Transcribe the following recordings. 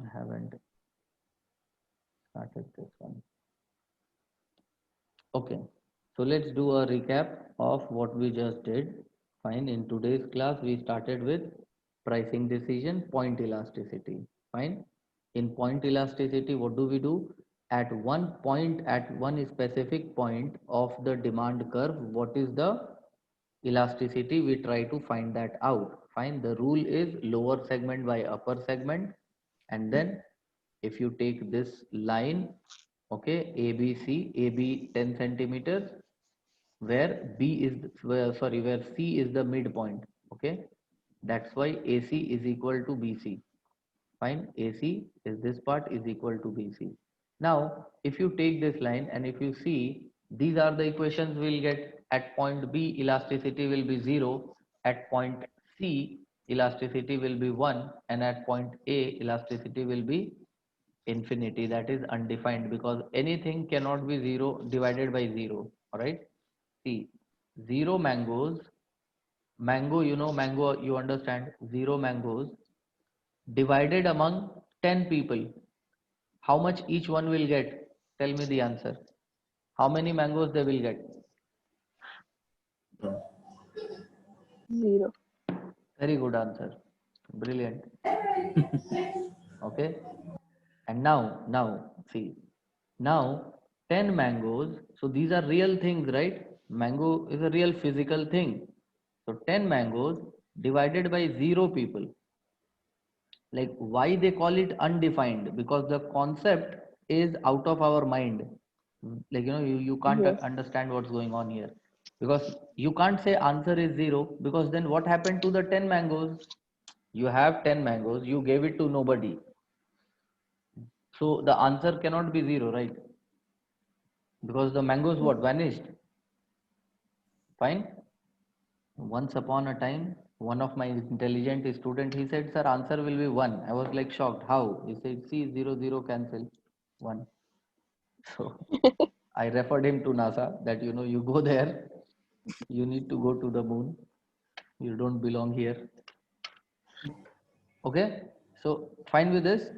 I haven't started this one. Okay, so let's do a recap of what we just did. Fine, in today's class we started with pricing decision, point elasticity. Fine, in point elasticity what do we do? At one point, at one specific point of the demand curve, what is the elasticity? We try to find that out. Fine, the rule is lower segment by upper segment, and then if you take this line, okay, ABC, AB 10 centimeters, where B is where C is the midpoint, okay, that's why AC is equal to BC. Fine, AC is this part is equal to BC. Now if you take this line and if you see, these are the equations we'll get. At point B elasticity will be 0, at point C elasticity will be 1, and at point A elasticity will be infinity, that is undefined, because anything cannot be 0 divided by 0. All right, see, 0 mangoes, mango, you know, mango, you understand, 0 mangoes divided among 10 people, how much each one will get? Tell me the answer. How many mangoes they will get? 0. Very good answer, brilliant. Okay, and now see, now 10 mangoes, so these are real things, right? Mango is a real physical thing. So 10 mangoes divided by 0 people, like why they call it undefined? Because the concept is out of our mind. Like, you know, you can't Yes. understand what's going on here, because you can't say answer is 0, because then what happened to the 10 mangoes? You have 10 mangoes, you gave it to nobody, so the answer cannot be 0, right? Because the mangoes what vanished. Fine, once upon a time, one of my intelligent student, he said, sir, answer will be 1. I was like shocked. How? He said, see, 0 0 cancel 1. So I referred him to NASA, that, you know, you go there, you need to go to the moon, you don't belong here. Okay, so fine with this.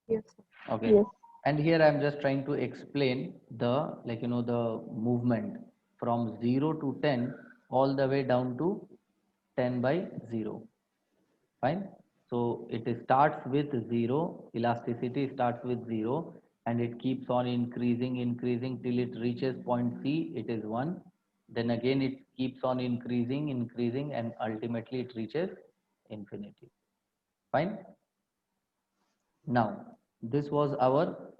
Yes. Okay, Yes. and here I'm just trying to explain the, like, you know, the movement from 0 to 10 all the way down to 10 by 0. Fine, so it starts with 0, elasticity starts with 0, and it keeps on increasing till it reaches point C, it is 1. Then again it keeps on increasing, and ultimately it reaches infinity. Fine, now this was our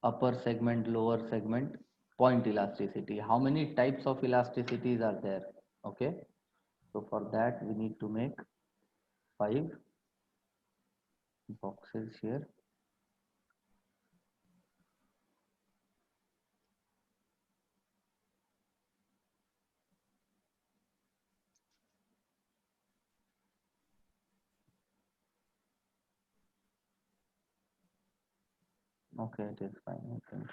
upper segment, lower segment, point elasticity. How many types of elasticities are there? Okay, so for that we need to make 5 boxes here. Okay, it is fine, I think.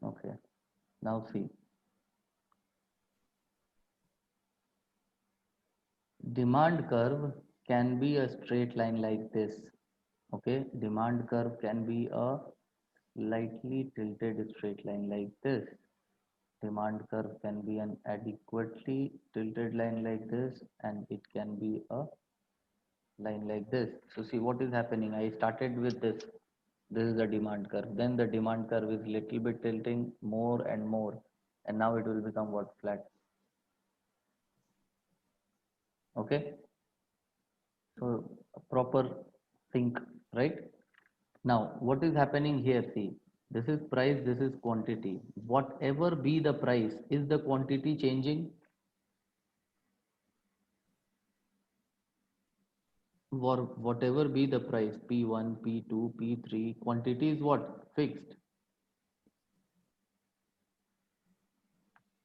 Okay, now see, demand curve can be a straight line like this. Okay, demand curve can be a slightly tilted straight line like this. Demand curve can be an adequately tilted line like this, and it can be a line like this. So see what is happening. I started with this. This is the demand curve. Then the demand curve is little bit tilting more and more, and now it will become what, flat. Okay, so a proper sync, right? Now what is happening here? See, this is price, this is quantity. Whatever be the price, is the quantity changing? For whatever be the price, P1, P2, P3, quantity is what? Fixed.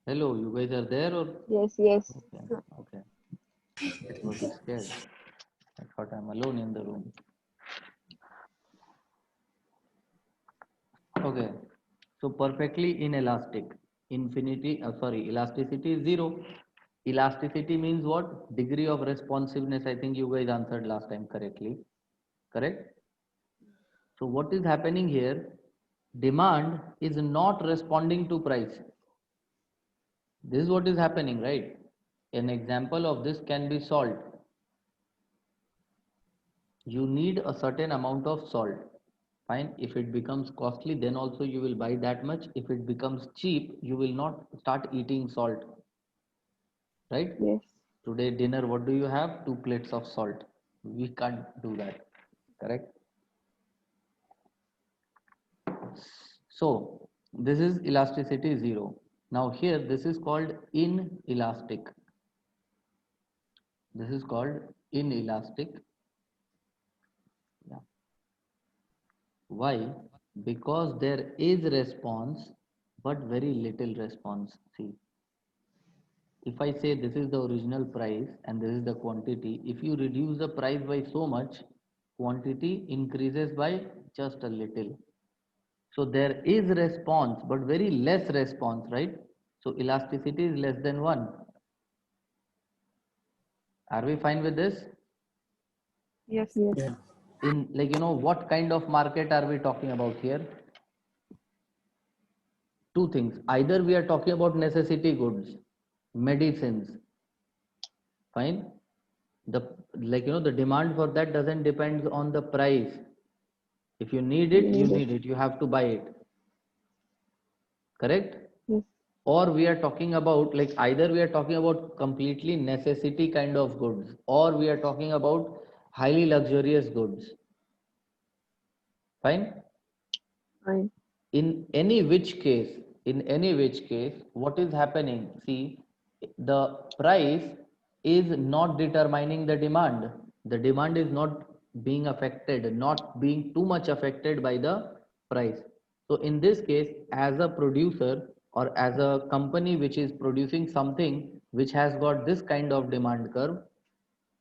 Hello, you guys are there or? Yes. Yes. Okay, okay. I was scared. thought I'm alone in the room. Okay, so perfectly inelastic. Elasticity is zero. Elasticity means what? Degree of responsiveness. I think you guys answered last time correctly. Correct? So what is happening here? Demand is not responding to price. This is what is happening, right? An example of this can be salt. You need a certain amount of salt. Fine. If it becomes costly, then also you will buy that much. If it becomes cheap, you will not start eating salt. Right? Yes. Today dinner, what do you have? 2 plates of salt. We can't do that. Correct? So this is elasticity zero. Now here this is called inelastic. This is called inelastic. Yeah. Why? Because there is response but very little response. See, if I say this is the original price and this is the quantity, if you reduce the price by so much, quantity increases by just a little. So there is response but very less response, right? So elasticity is less than 1. Are we fine with this? Yes. Yes. Yeah. In, like, what kind of market are we talking about here? Two things. Either we are talking about necessity goods, medicines, fine. The, like, the demand for that doesn't depend on the price. If you need You it, you need it. need it. You have to buy it. Correct? Yes. Or we are talking about, like, either we are talking about completely necessity kind of goods, or we are talking about highly luxurious goods. Fine. Fine. In any which case, what is happening? See, the price is not determining the demand. The demand is not being affected, not being too much affected by the price. So in this case, as a producer or as a company which is producing something which has got this kind of demand curve,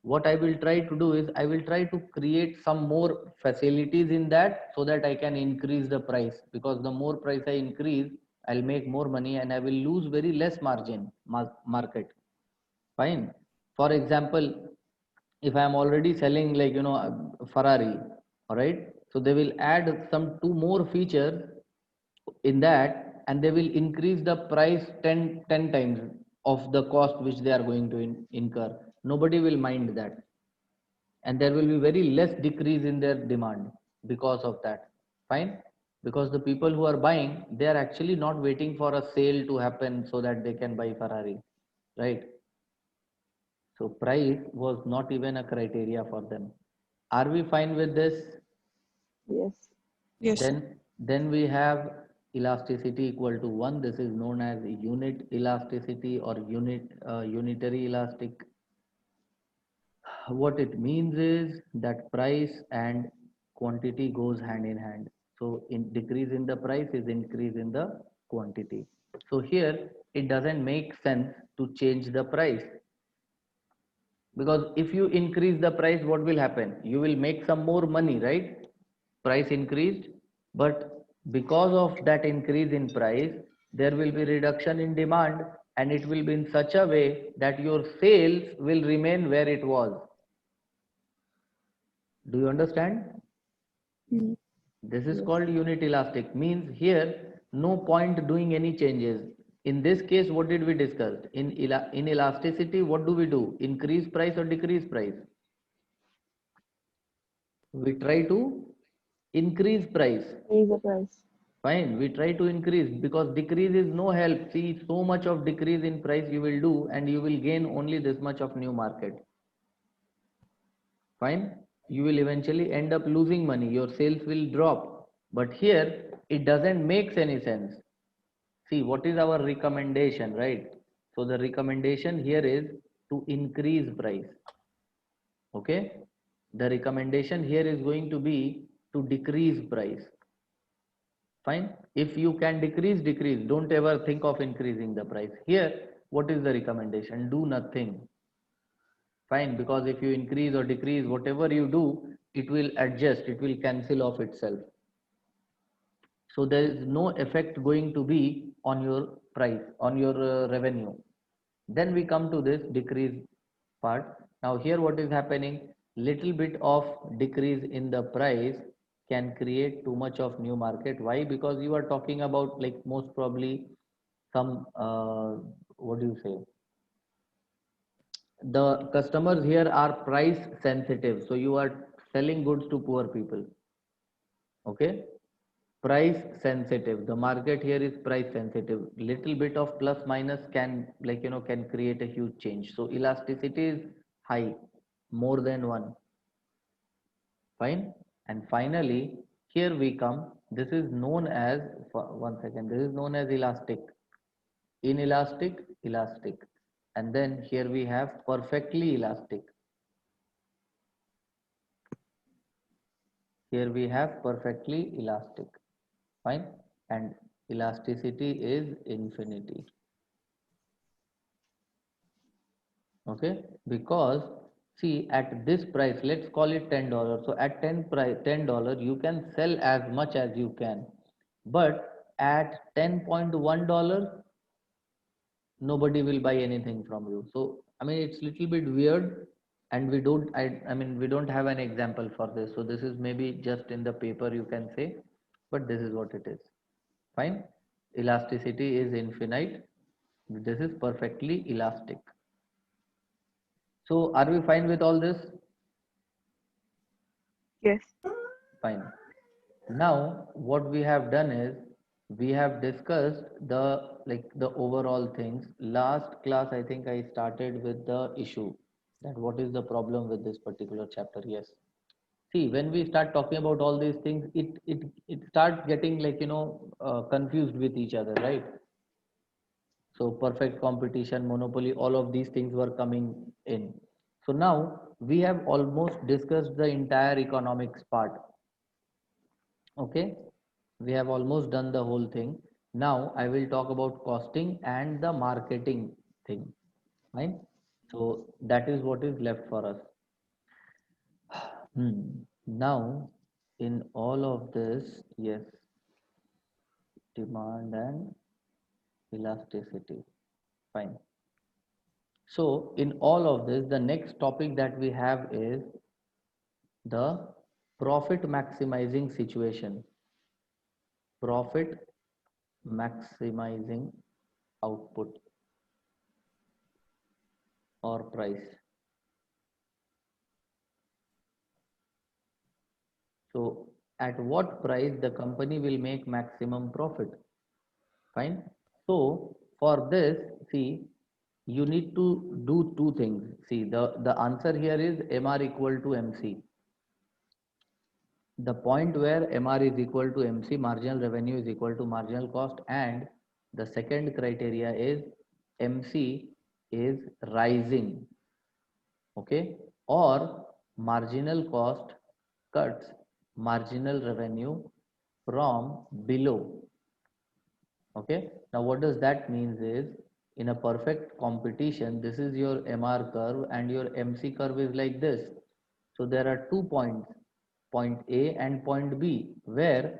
what I will try to do is I will try to create some more facilities in that so that I can increase the price, because the more price I increase, I'll make more money and I will lose very less margin market. Fine. For example, if I am already selling, like, a Ferrari, all right, so they will add some two more features in that and they will increase the price 10 times of the cost which they are going to incur. Nobody will mind that, and there will be very less decrease in their demand because of that. Fine. Because the people who are buying, they are actually not waiting for a sale to happen so that they can buy Ferrari, right? So price was not even a criteria for them. Are we fine with this? Yes. Yes, sir. Then we have elasticity equal to 1. This is known as unit elasticity or unitary elastic. What it means is that price and quantity goes hand in hand. So in decrease in the price is increase in the quantity. So here it doesn't make sense to change the price, because if you increase the price, what will happen? You will make some more money, right? Price increased, but because of that increase in price, there will be reduction in demand, and it will be in such a way that your sales will remain where it was. Do you understand? Mm. This is Yes. called unit elastic. Means here no point doing any changes. In this case, what did we discuss? In elasticity, what do we do? Increase price or decrease price? We try to increase price. Raise the price. Fine, we try to increase, because decrease is no help. See, so much of decrease in price you will do and you will gain only this much of new market. Fine, you will eventually end up losing money. Your sales will drop. But here it doesn't make any sense. See, what is our recommendation, right? So the recommendation here is to increase price. Okay, the recommendation here is going to be to decrease price. Fine. If you can decrease. Don't ever think of increasing the price. Here, what is the recommendation? Do nothing. Fine, because if you increase or decrease, whatever you do, it will adjust, it will cancel off itself. So there is no effect going to be on your price, on your revenue. Then we come to this decrease part. Now here what is happening? Little bit of decrease in the price can create too much of new market. Why? Because you are talking about like most probably some what do you say? The customers here are price sensitive. So you are selling goods to poor people. Okay, price sensitive, the market here is price sensitive, little bit of plus minus can, like can create a huge change. So elasticity is high, more than 1. Fine. And finally here we come, this is known as, one second, this is known as elastic, inelastic, elastic, and then here we have perfectly elastic. Here we have perfectly elastic. Fine. And elasticity is infinity. Okay, because see at this price, let's call it $10. So at $10 you can sell as much as you can, but at $10.1 nobody will buy anything from you. So I mean it's little bit weird, and we don't, I mean we don't have an example for this. So this is maybe just in the paper you can say, but this is what it is. Fine. Elasticity is infinite. This is perfectly elastic. So are we fine with all this? Yes. Fine. Now what we have done is we have discussed the overall things. Last class I think I started with the issue, that what is the problem with this particular chapter. Yes. See, when we start talking about all these things, it starts getting confused with each other, right? So perfect competition, monopoly, all of these things were coming in. So now we have almost discussed the entire economics part. Okay, we have almost done the whole thing. Now I will talk about costing and the marketing thing. Right? So that is what is left for us. Now in all of this, yes, demand and elasticity. Fine. So in all of this, the next topic that we have is the profit maximizing situation. Profit maximizing output or price. So at what price the company will make maximum profit? Fine. So for this, see, you need to do two things. See, the answer here is MR equal to MC. The point where MR is equal to MC, marginal revenue is equal to marginal cost, and the second criteria is MC is rising, okay, or marginal cost cuts marginal revenue from below. Okay, now what does that means is, in a perfect competition, this is your MR curve and your MC curve is like this. So there are 2 points, point A and point B, where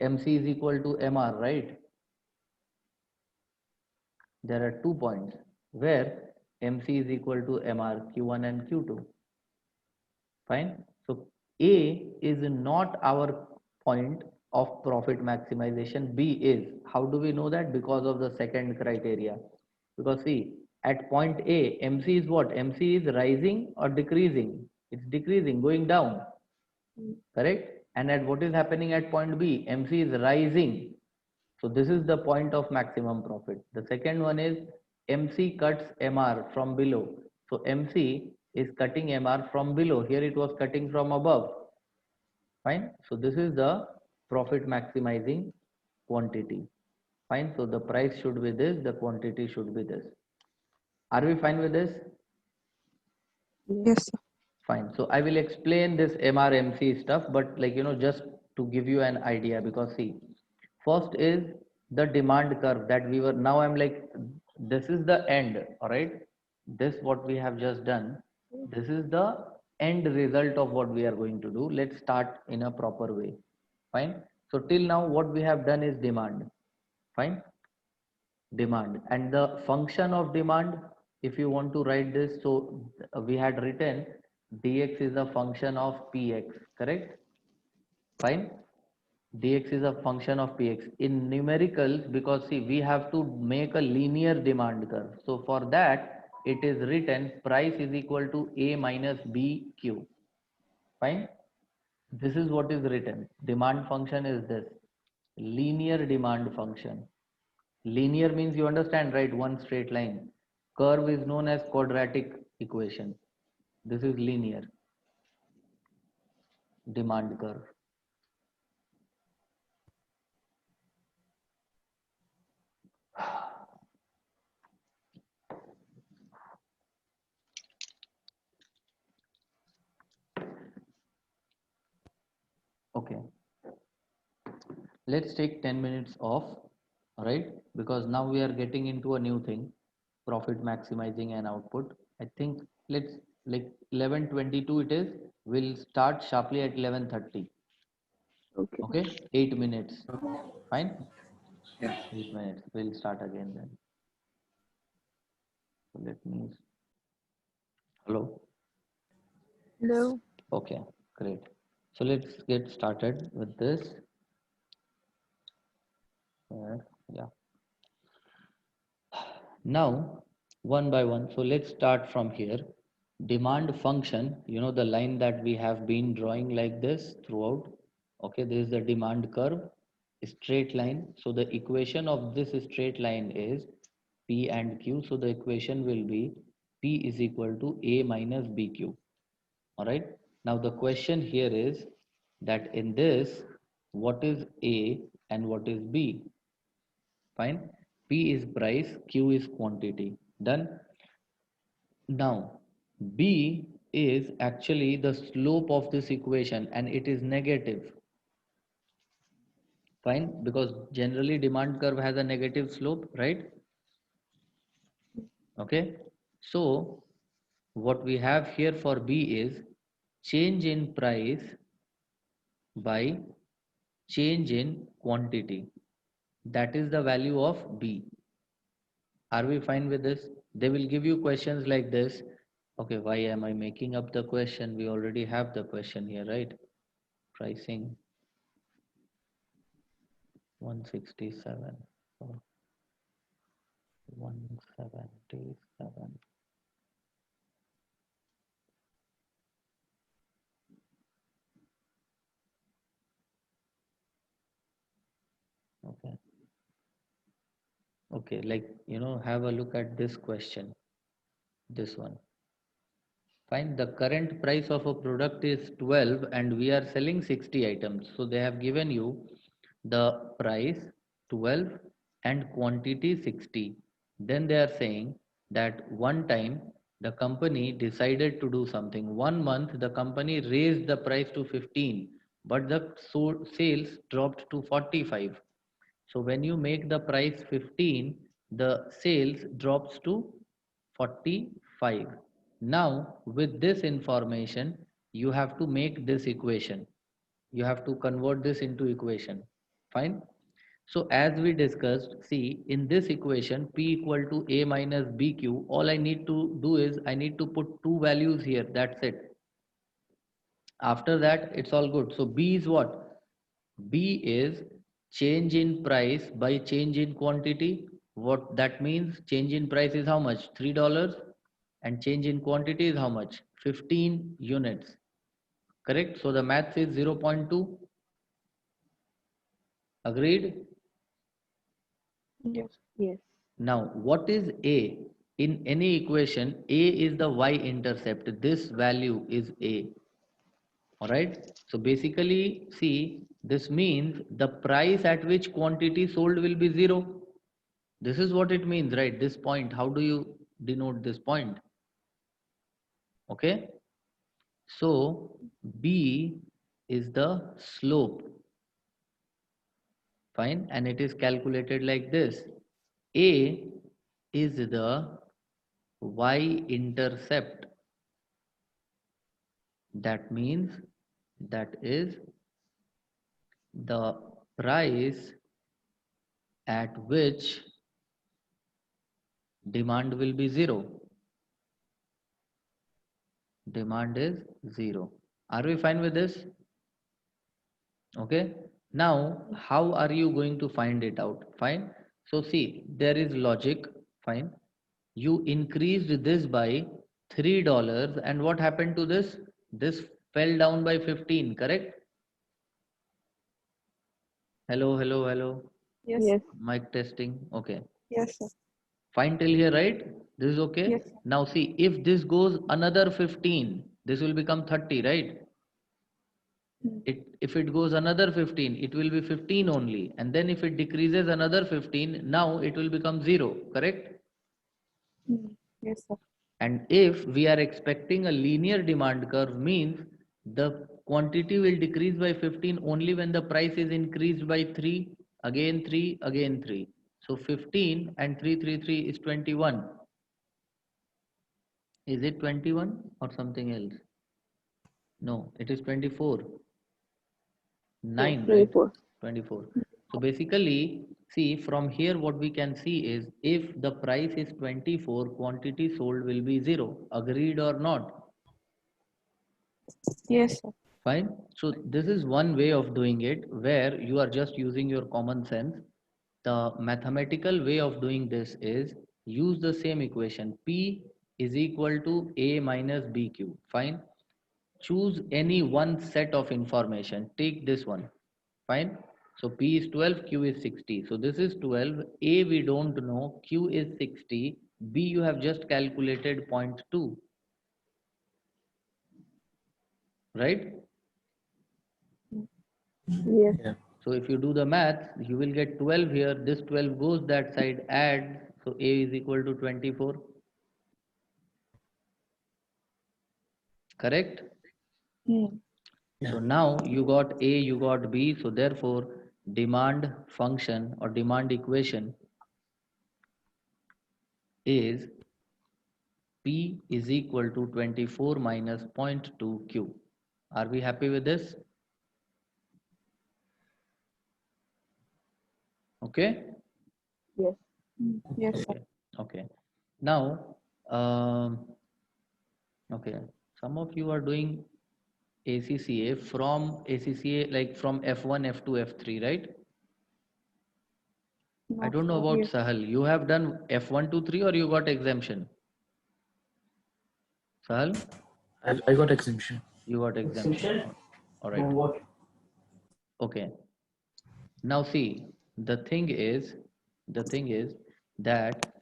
MC is equal to MR, right? There are 2 points where MC is equal to MR, Q1 and Q2. Fine. So A is not our point of profit maximization, B is. How do we know that? Because of the second criteria. Because see, at point A, MC is what? MC is rising or decreasing? It's decreasing, going down, correct? And at what is happening at point B? MC is rising. So this is the point of maximum profit. The second one is MC cuts MR from below. So MC is cutting MR from below. Here it was cutting from above. Fine. So this is the profit maximizing quantity. Fine. So the price should be this, the quantity should be this. Are we fine with this? Yes, sir. Fine. So I will explain this MRMC stuff, but just to give you an idea, because see, first is the demand curve that we were, now I'm like, this is the end, all right? This what we have just done. This is the end result of what we are going to do. Let's start in a proper way. Fine. So till now what we have done is demand. Fine. Demand, and the function of demand, if you want to write this, so we had written dx is a function of px, correct? Fine. Dx is a function of px in numericals, because see we have to make a linear demand curve. So for that it is written price is equal to a minus bq. Fine. This is what is written. Demand function is this linear demand function. Linear means you understand, right? One straight line. Curve is known as quadratic equation. This is linear demand curve. Okay. Let's take 10 minutes off, right? Because now we are getting into a new thing, profit maximizing and output. I think let's like 11:22 it is. We'll start sharply at 11:30. Okay. Okay, 8 minutes. Fine. Yeah. 8 minutes. We'll start again then. So let me. Hello. Hello. Okay, great. So let's get started with this. Yeah. Now, one by one. So let's start from here. Demand function, you know, the line that we have been drawing like this throughout. Okay, this is the demand curve, straight line. So the equation of this straight line is P and Q. So the equation will be P is equal to A minus BQ. All right. Now the question here is that in this, what is A and what is B? Fine. P is price, Q is quantity. Done. Now, B is actually the slope of this equation and it is negative. Fine. Because generally demand curve has a negative slope, right? Okay. So what we have here for B is change in price by change in quantity. That is the value of B. Are we fine with this? They will give you questions like this. Okay, why am I making up the question? We already have the question here, right? Pricing 167 or 177. Okay. Okay, like, you know, have a look at this question. This one. Fine, the current price of a product is 12 and we are selling 60 items. So they have given you the price 12 and quantity 60. Then they are saying that one time the company decided to do something. 1 month the company raised the price to 15, but the sales dropped to 45. So when you make the price 15, the sales drops to 45. Now with this information, you have to make this equation. You have to convert this into equation. Fine. So as we discussed, see in this equation P equal to A minus BQ, all I need to do is I need to put two values here. That's it. After that, it's all good. So B is what? B is change in price by change in quantity. What that means, change in price is how much? $3, and change in quantity is how much? 15 units. Correct? So the math is 0.2. Agreed? Yes. Yes. Now, what is A? In any equation, A is the y-intercept. This value is A. Alright? So basically, see, this means the price at which quantity sold will be 0. This is what it means, right? This point. How do you denote this point? Okay. So B is the slope. Fine. And it is calculated like this. A is the y-intercept. That means that is the price at which demand will be zero. Demand is zero. Are we fine with this? Okay. Now, how are you going to find it out? Fine. So see, there is logic. Fine. You increased this by $3, and what happened to this? This fell down by 15, correct? Hello, hello, hello. Yes. Yes. Mic testing. Okay. Yes, sir. Fine till here, right? This is okay. Yes, sir. Now see, if this goes another 15, this will become 30, right? Hmm. If it goes another 15, it will be 15 only. And then if it decreases another 15, now it will become 0, correct? Hmm. Yes, sir. And if we are expecting a linear demand curve, means the quantity will decrease by 15 only when the price is increased by 3, again 3, again 3. So 15 and 3 is 21. Is it 21 or something else? No, it is 24. Yes. 9, right? 24. 24. So basically, see from here what we can see is if the price is 24, quantity sold will be 0. Agreed or not? Yes, sir. Fine. So this is one way of doing it where you are just using your common sense. The mathematical way of doing this is use the same equation. P is equal to A minus BQ. Fine. Choose any one set of information. Take this one. Fine. So P is 12, Q is 60. So this is 12. A we don't know. Q is 60. B you have just calculated 0.2. Right? Yes. Yeah. So if you do the math, you will get 12 here. This 12 goes that side, add. So A is equal to 24. Correct? Hmm. So Yeah. now you got A, you got B. So therefore, demand function or demand equation is P is equal to 24 minus 0.2 Q. Are we happy with this? Okay? Yes. Hmm. Yes, sir. Okay. Okay. Now, um, okay. Some of you are doing ACCA from ACCA like from F1, F2, F3, right? I No, don't know sir. about Yes. Sahal. You have done F1, 2, 3 or you got exemption? Sahal, I got exemption. you got exemption. All right. What? Okay. Now see, the thing is that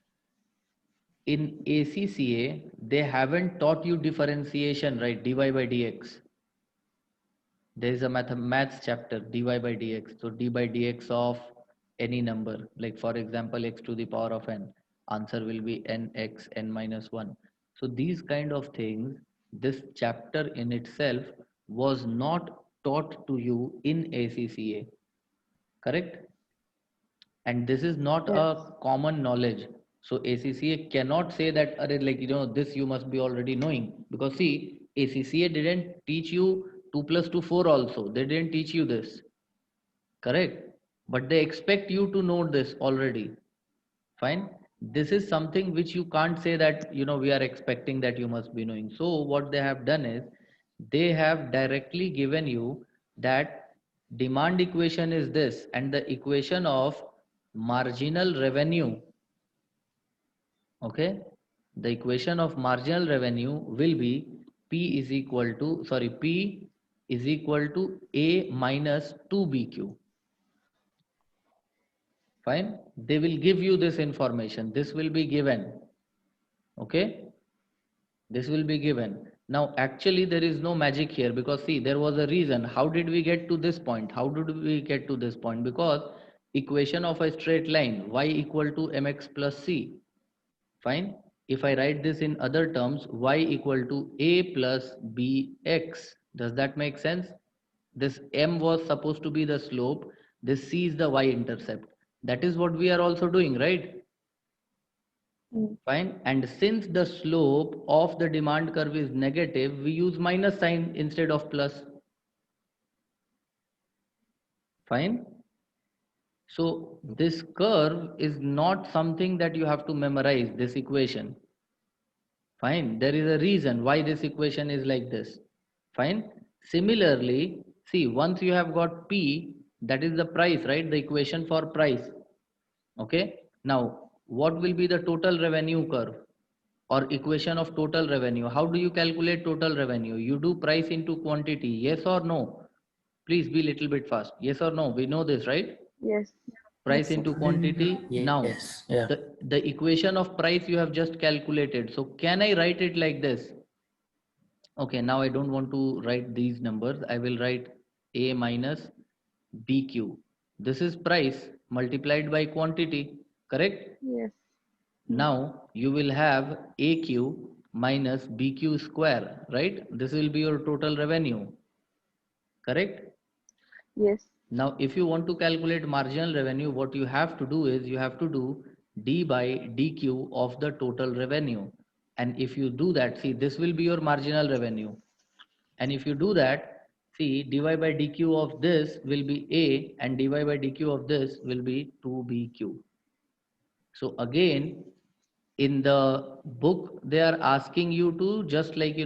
in ACCA, they haven't taught you differentiation, right? dy by dx. There is a maths chapter, dy by dx. So d by dx of any number, like for example, x to the power of n. Answer will be nx n minus 1. So these kind of things, this chapter in itself was not taught to you in ACCA, correct? And this is not Yes. a common knowledge. So ACCA cannot say that, like, this you must be already knowing. Because see, ACCA didn't teach you 2 plus 2, 4 also. They didn't teach you this, correct? But they expect you to know this already. Fine. This is something which you can't say that, we are expecting that you must be knowing. So what they have done is they have directly given you that demand equation is this, and the equation of marginal revenue, okay, the equation of marginal revenue will be P is equal to A minus 2BQ. Fine. They will give you this information. This will be given. Okay. This will be given. Now, actually, there is no magic here because see, there was a reason. How did we get to this point? How did we get to this point? Because equation of a straight line, y equal to mx plus c. Fine. If I write this in other terms, y equal to a plus bx. Does that make sense? This m was supposed to be the slope. This c is the y intercept. That is what we are also doing, right? Hmm. Fine. And since the slope of the demand curve is negative, we use minus sign instead of plus. Fine. So this curve is not something that you have to memorize, this equation. Fine. There is a reason why this equation is like this. Fine. Similarly, see, once you have got P, that is the price, right? The equation for price. Okay. Now, what will be the total revenue curve or equation of total revenue? How do you calculate total revenue? You do price into quantity. Yes or no? Please be little bit fast. Yes or no? We know this, right? Yes. Price Yes, sir. into quantity. Now, Yes. Yeah. the equation of price you have just calculated. So can I write it like this? Okay, now I don't want to write these numbers. I will write A minus BQ. This is price multiplied by quantity, correct? Yes. Hmm. Now you will have AQ minus BQ square, right? This will be your total revenue, correct? Yes. Now, if you want to calculate marginal revenue, what you have to do is you have to do D by DQ of the total revenue. And if you do that, see, this will be your marginal revenue. And if you do that, see, dy by dq of this will be A and dy by dq of this will be 2BQ. So again, in the book, they are asking you to just like,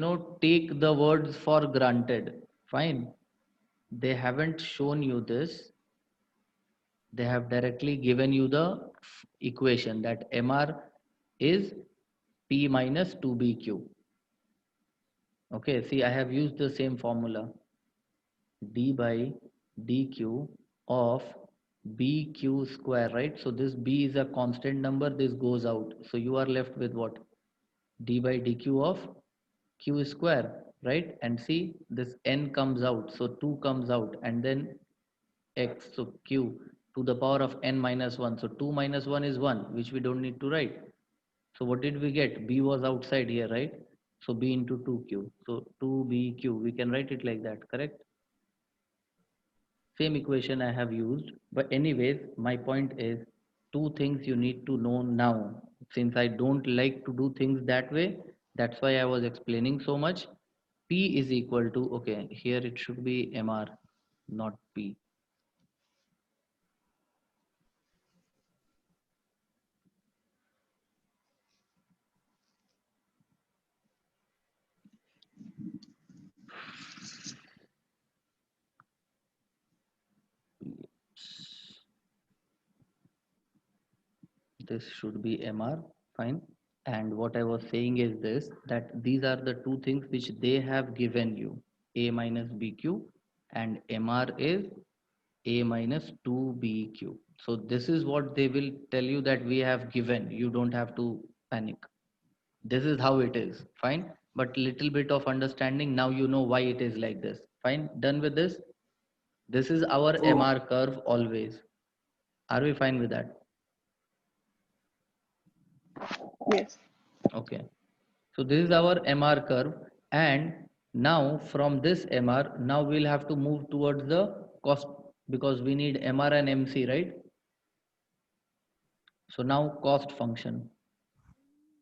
take the words for granted. Fine. They haven't shown you this. They have directly given you the equation that MR is P minus 2BQ. Okay, see, I have used the same formula. D by dq of bq square, right? So this b is a constant number, this goes out. So you are left with what? D by dq of q square, right? And see, this n comes out, so 2 comes out, and then x, so q to the power of n minus 1. So 2 minus 1 is 1, which we don't need to write. So what did we get? B was outside here, right? So b into 2q. So 2bq, we can write it like that, correct? Same equation I have used, but anyways, my point is two things you need to know now. Since I don't like to do things that way, that's why I was explaining so much. P is equal to, okay, here it should be MR, not P. This should be MR, fine. And what I was saying is this, that these are the two things which they have given you, A minus BQ and MR is A minus 2BQ. So this is what they will tell you that we have given. You don't have to panic. This is how it is, fine. But little bit of understanding, now you know why it is like this. Fine, done with this. This is our Oh, MR curve always. Are we fine with that? Yes. Okay. So this is our MR curve, and now from this MR, now we'll have to move towards the cost because we need MR and MC, right? So now cost function,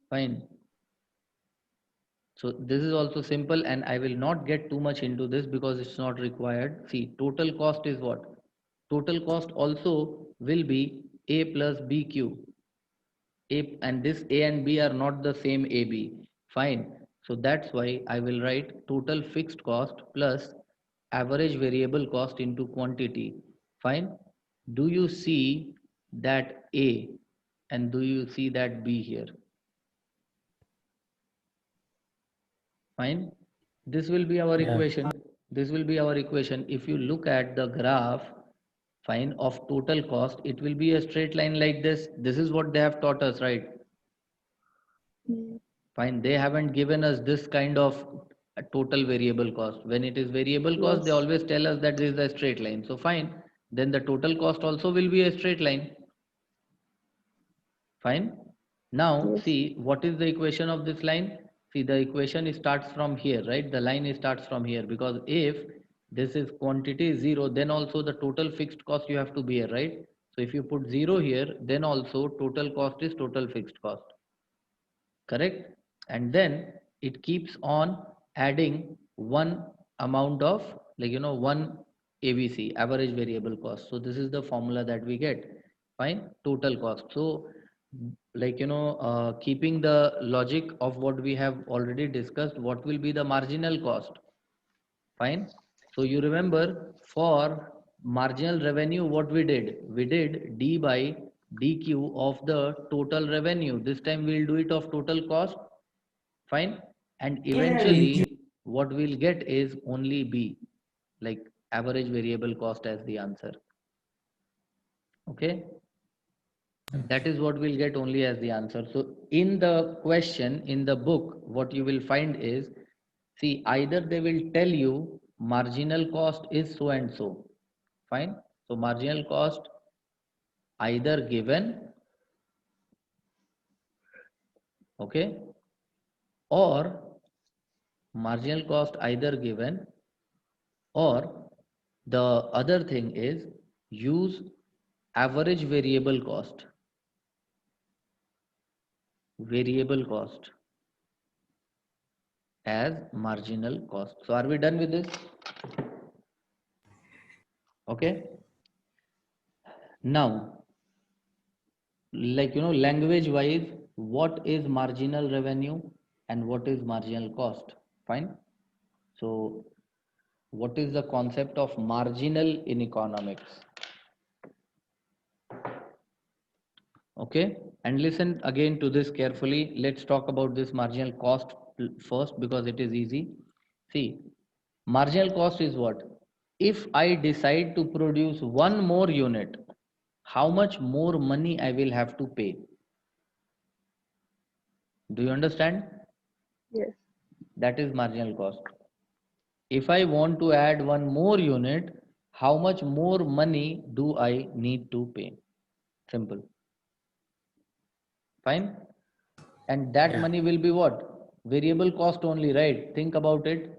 fine. So this is also simple and I will not get too much into this because it's not required. See, total cost is what? Total cost also will be A plus BQ. A, and this A and B are not the same AB. Fine. So that's why I will write total fixed cost plus average variable cost into quantity. Fine. Do you see that A and do you see that B here? Fine. This will be our yeah. equation. This will be our equation. If you look at the graph, fine, of total cost, it will be a straight line like this. This is what they have taught us, right? Hmm. Fine. They haven't given us this kind of a total variable cost. When it is variable cost, they Yes. always tell us that this is a straight line. So fine. Then the total cost also will be a straight line. Fine. Now Yes. see what is the equation of this line. See, the equation starts from here, right? The line starts from here because if this is quantity 0, then also the total fixed cost you have to bear, right? So if you put 0 here, then also total cost is total fixed cost. correct? And then it keeps on adding one amount of, like, one ABC, average variable cost. So this is the formula that we get. Fine, total cost. So, like, keeping the logic of what we have already discussed, what will be the marginal cost? Fine. So you remember, for marginal revenue, what we did? We did D by DQ of the total revenue. This time we'll do it of total cost. Fine. And eventually what we'll get is only B, like average variable cost, as the answer. Okay. That is what we'll get only as the answer. So in the question, in the book, what you will find is, see, either they will tell you marginal cost is so and so. Fine. So marginal cost either given, okay, or marginal cost either given, or the other thing is use average variable cost as marginal cost. So are we done with this? Okay. Now, like, language wise, what is marginal revenue and what is marginal cost? Fine. So what is the concept of marginal in economics? Okay. And listen again to this carefully. Let's talk about this marginal cost first, because it is easy. See, marginal cost is what? If I decide to produce one more unit, how much more money I will have to pay? Do you understand? Yes. That is marginal cost. If I want to add one more unit, how much more money do I need to pay? Simple. Fine. And that Yeah. money will be what? Variable cost only, right? Think about it.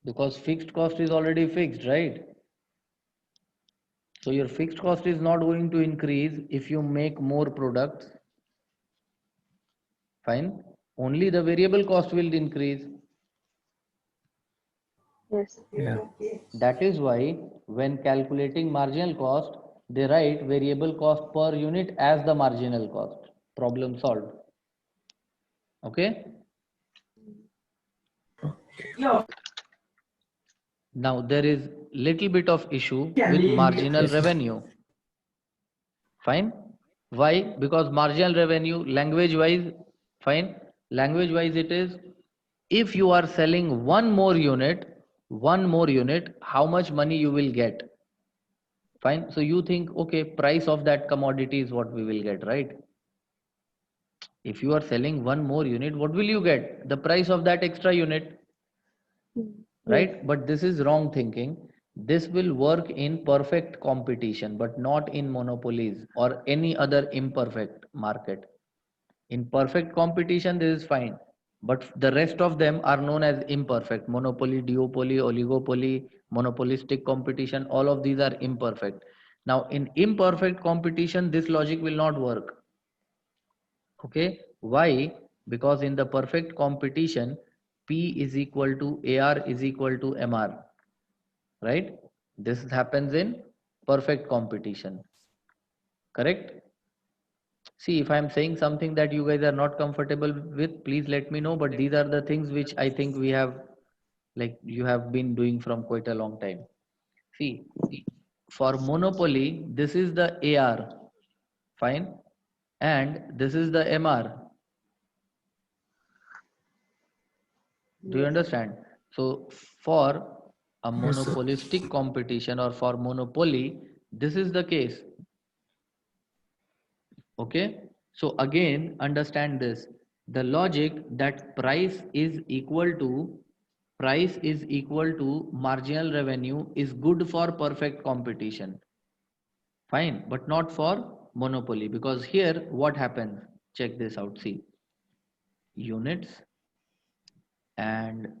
Because fixed cost is already fixed, right? So your fixed cost is not going to increase if you make more products. Fine. Only the variable cost will increase. Yes. Yeah. That is why when calculating marginal cost, they write variable cost per unit as the marginal cost. Problem solved. Okay. Now there is little bit of issue with marginal Yes, sir. revenue. Fine. Why? Because marginal revenue, language wise, fine. Language wise, it is, if you are selling one more unit, how much money you will get? Fine. So you think, okay, price of that commodity is what we will get, right? If you are selling one more unit, what will you get? The price of that extra unit, Yes. right? But this is wrong thinking. This will work in perfect competition, but not in monopolies or any other imperfect market. In perfect competition, this is fine. But the rest of them are known as imperfect. Monopoly, duopoly, oligopoly, monopolistic competition, all of these are imperfect. Now, in imperfect competition, this logic will not work. Okay. Why? Because in the perfect competition, P is equal to AR is equal to MR. Right? This happens in perfect competition. Correct? See, if I'm saying something that you guys are not comfortable with, please let me know. But these are the things which I think we have, like, you have been doing from quite a long time. See, for monopoly, this is the AR, fine, and this is the MR. Do you Yes. understand? So, for a Yes, sir. monopolistic competition or for monopoly, this is the case. Okay. So again, understand this. The logic that price is equal to marginal revenue is good for perfect competition. Fine, but not for monopoly, because here what happens? Check this out. See, units and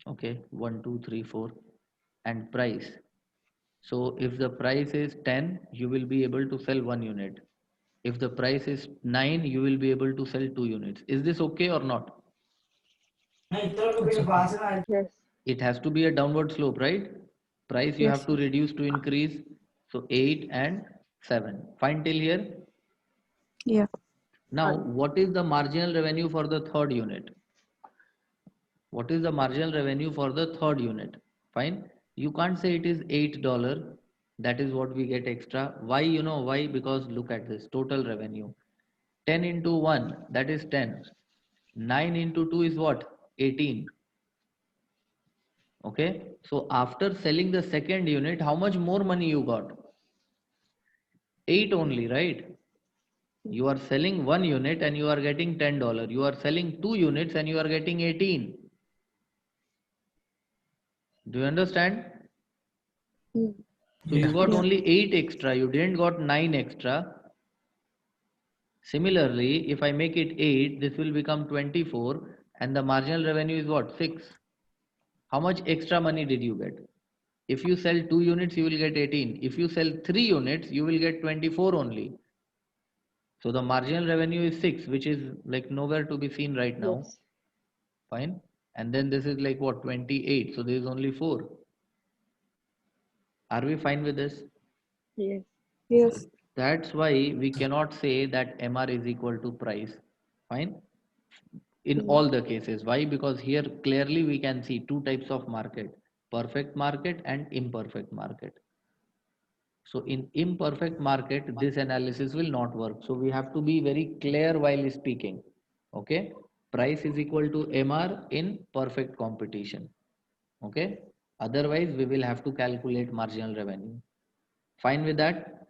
okay, 1, 2, 3, 4, and price. So if the price is 10, you will be able to sell 1 unit. If the price is 9, you will be able to sell 2 units. Is this okay or not? Yes. It has to be a downward slope, right? Price you Yes, have to sir. reduce to increase. So 8 and 7. Fine till here? Yeah. Now, Fine. what is the marginal revenue for the third unit? What is the marginal revenue for the third unit? Fine. You can't say it is $8. That is what we get extra. Why? You know why? Because look at this total revenue. 10 into 1, that is 10. 9 into 2 is what? 18. Okay. So after selling the second unit, how much more money you got? 8 only, right? You are selling 1 unit and you are getting $10. You are selling 2 units and you are getting 18. Do you understand? Mm. So you Yeah. got Yeah. only 8 extra, you didn't got 9 extra. Similarly, if I make it 8, this will become 24 and the marginal revenue is what? 6. How much extra money did you get? If you sell 2 units, you will get 18. If you sell 3 units, you will get 24 only. So the marginal revenue is 6, which is like nowhere to be seen right now. Yes. Fine. And then this is like what? 28. So there is only 4. Are we fine with this? Yes. So Yes. that's why we cannot say that MR is equal to price. Fine. In Mm. all the cases. Why? Because here clearly we can see two types of market, perfect market and imperfect market. So in imperfect market, this analysis will not work. So we have to be very clear while speaking. Okay. Price is equal to MR in perfect competition. Okay. Otherwise, we will have to calculate marginal revenue. Fine with that?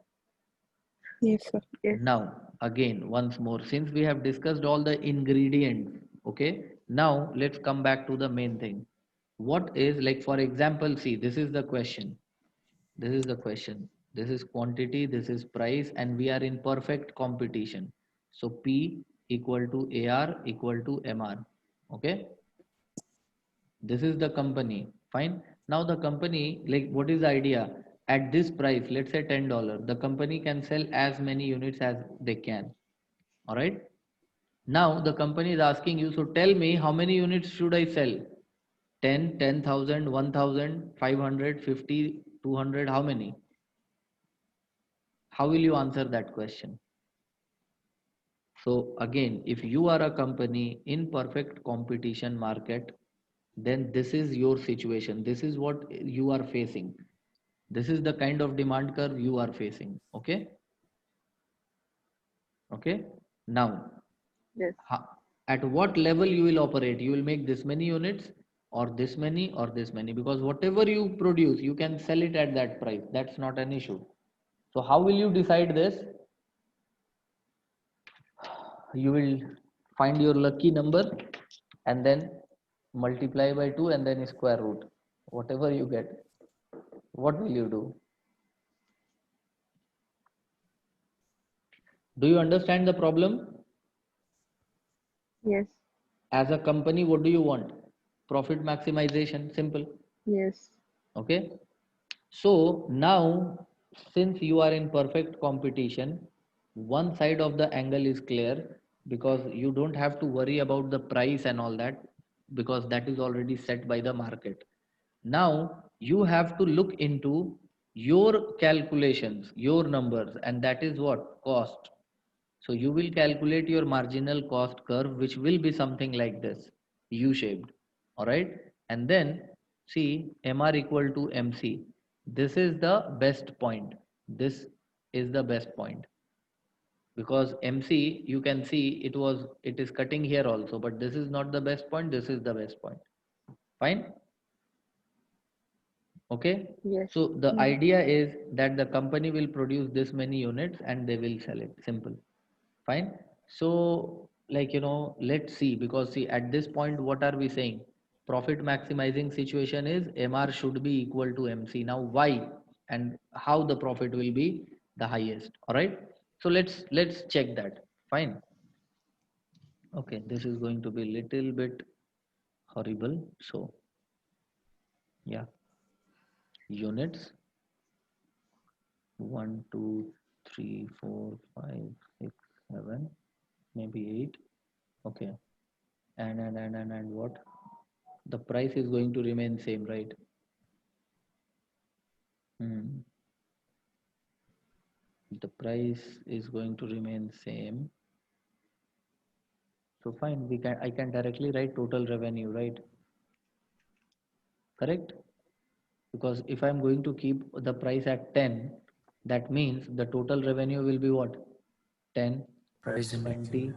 Yes, sir. Yes. Now, again, once more, since we have discussed all the ingredients, okay, now let's come back to the main thing. What is, like, for example, see, this is the question. This is the question. This is quantity, this is price, and we are in perfect competition. So P equal to AR equal to MR. Okay, this is the company. Fine. Now the company, like, what is the idea? At this price, let's say $10, the company can sell as many units as they can. All right. Now the company is asking you, so tell me how many units should I sell? 10, 10,000, 1,000, 500, 50, 200, how many? How will you answer that question? So again, if you are a company in perfect competition market, then this is your situation. This is what you are facing. This is the kind of demand curve you are facing. Okay. Okay. Now, Yes. at what level you will operate? You will make this many units or this many or this many, because whatever you produce, you can sell it at that price. That's not an issue. So how will you decide this? You will find your lucky number and then multiply by 2 and then square root whatever you get. What will you do? Do you understand the problem? Yes. As a company, what do you want? Profit maximization. Simple. Yes. Okay. So now, since you are in perfect competition, one side of the angle is clear, because you don't have to worry about the price and all that, because that is already set by the market. Now you have to look into your calculations, your numbers, and that is what? Cost. So you will calculate your marginal cost curve, which will be something like this, U-shaped. All right. And then see MR equal to MC. This is the best point. This is the best point, because MC, you can see it is cutting here also, but this is not the best point. This is the best point. Fine. Okay. Yes. So the Yeah. idea is that the company will produce this many units and they will sell it. Simple. Fine. So, like, let's see, because see, at this point, what are we saying? Profit maximizing situation is MR should be equal to MC. Now, why and how the profit will be the highest? All right. So let's check that. Fine. Okay, this is going to be little bit horrible. So, yeah, units. 1, 2, 3, 4, 5, 6, 7, maybe 8. Okay. And what? The price is going to remain same, right? Hmm. The price is going to remain same. So fine, I can directly write total revenue, right? Correct? Because if I'm going to keep the price at 10, that means the total revenue will be what? 10, Price index. 20,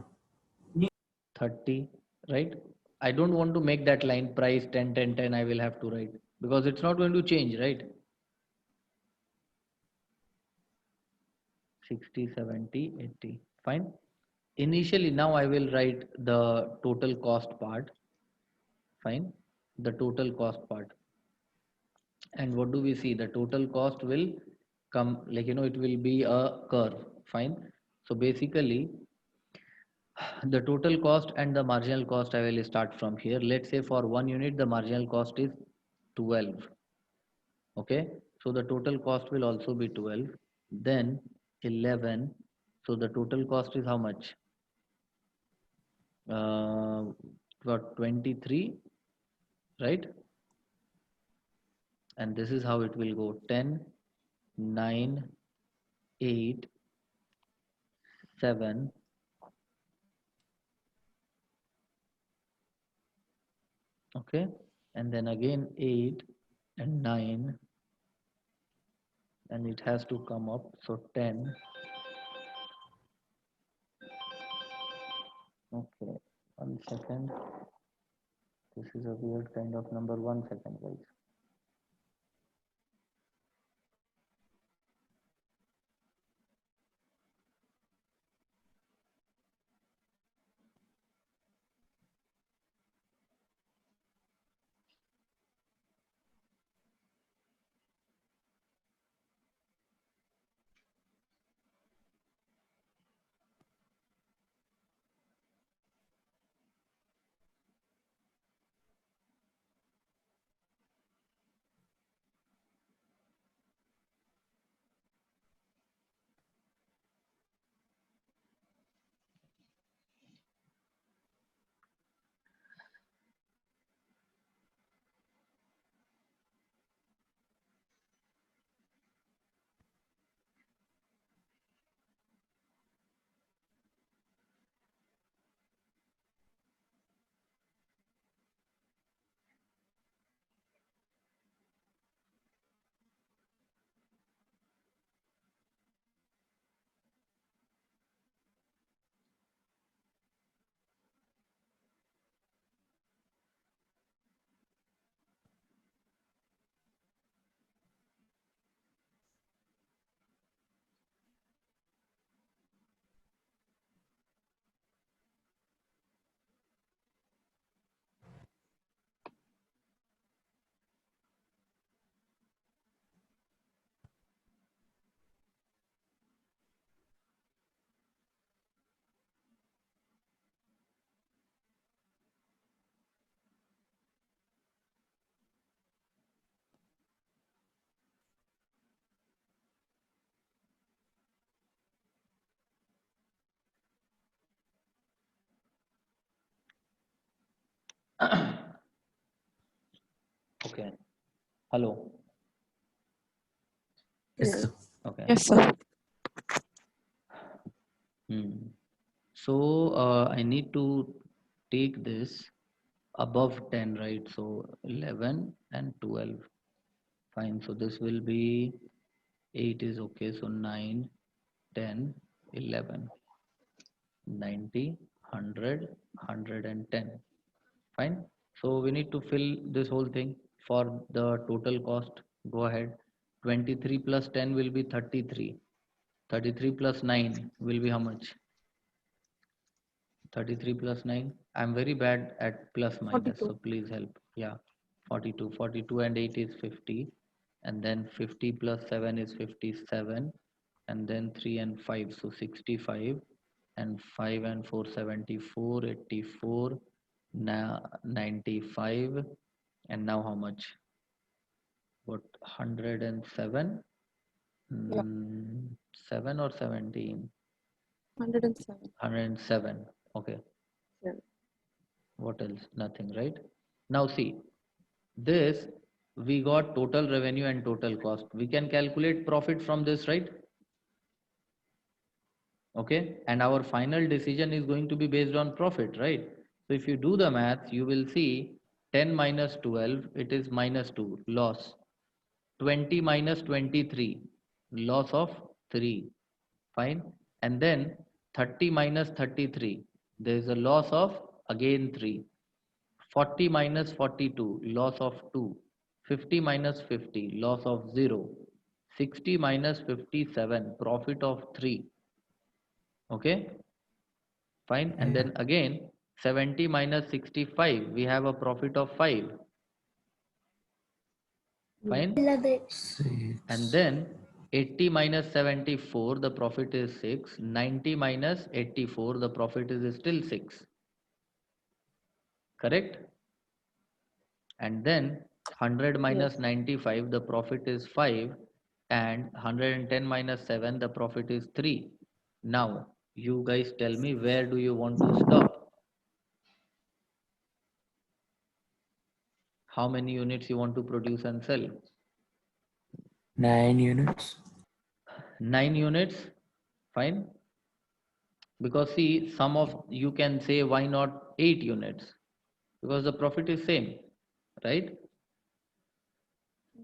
30, right? I don't want to make that line price 10, 10, 10. I will have to write because it's not going to change, right? 60, 70, 80. Fine. Initially, now I will write the total cost part. Fine. The total cost part. And what do we see? The total cost will come, like, it will be a curve. Fine. So basically, the total cost and the marginal cost, I will start from here. Let's say for 1 unit the marginal cost is 12. Okay, so the total cost will also be 12. Then 11, so the total cost is how much? Got 23, right? And this is how it will go: 10, 9, 8, 7. Okay, and then again 8 and 9, and it has to come up. So 10. Okay, 1 second. This is a weird kind of number. 1 second, guys. Okay, hello. Yes, Yes. sir. Okay. Yes, sir. So I need to take this above 10, right? So 11 and 12. Fine. So this will be 8 is okay. So 9, 10, 11, 90, 100, 110. Fine. So we need to fill this whole thing for the total cost. Go ahead. 23 plus 10 will be 33. 33 plus 9 will be how much? 33 plus 9. I'm very bad at plus minus, so 42. please help. Yeah, 42. 42 and 8 is 50. And then 50 plus 7 is 57. And then 3 and 5, so 65. And 5 and 4, 74, 84, now 95. And now how much? What, 107? Yeah. 7 or 17? 107. 107. Okay. Yeah. What else? Nothing, right? Now see, this we got total revenue and total cost. We can calculate profit from this, right? Okay. And our final decision is going to be based on profit, right? So if you do the math, you will see 10 minus 12, it is minus 2, loss. 20 minus 23, loss of 3. Fine. And then 30 minus 33, there is a loss of again 3. 40 minus 42, loss of 2. 50 minus 50, loss of 0. 60 minus 57, profit of 3. Okay, fine. And Yeah. then again 70 minus 65, we have a profit of 5. Fine. And 6. then 80 minus 74, the profit is 6. 90 minus 84, the profit is still 6. Correct? And then 100 minus Yes. 95, the profit is 5. And 110 minus 7, the profit is 3. Now, you guys tell me, where do you want to stop? How many units you want to produce and sell? 9 units. 9 units. Fine. Because see, some of you can say, why not 8 units? Because the profit is same, right?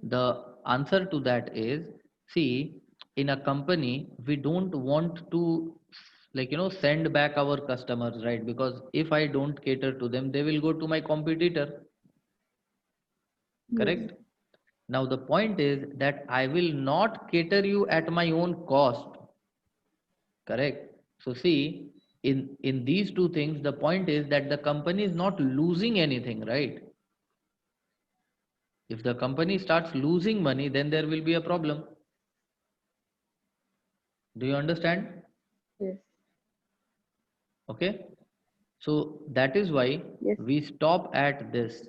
The answer to that is, see, in a company, we don't want to send back our customers, right? Because if I don't cater to them, they will go to my competitor, Yes. correct? Now the point is that I will not cater you at my own cost, correct? So see, in these two things, the point is that the company is not losing anything, right? If the company starts losing money, then there will be a problem. Do you understand? Yes. Okay. So that is why Yes. we stop at this.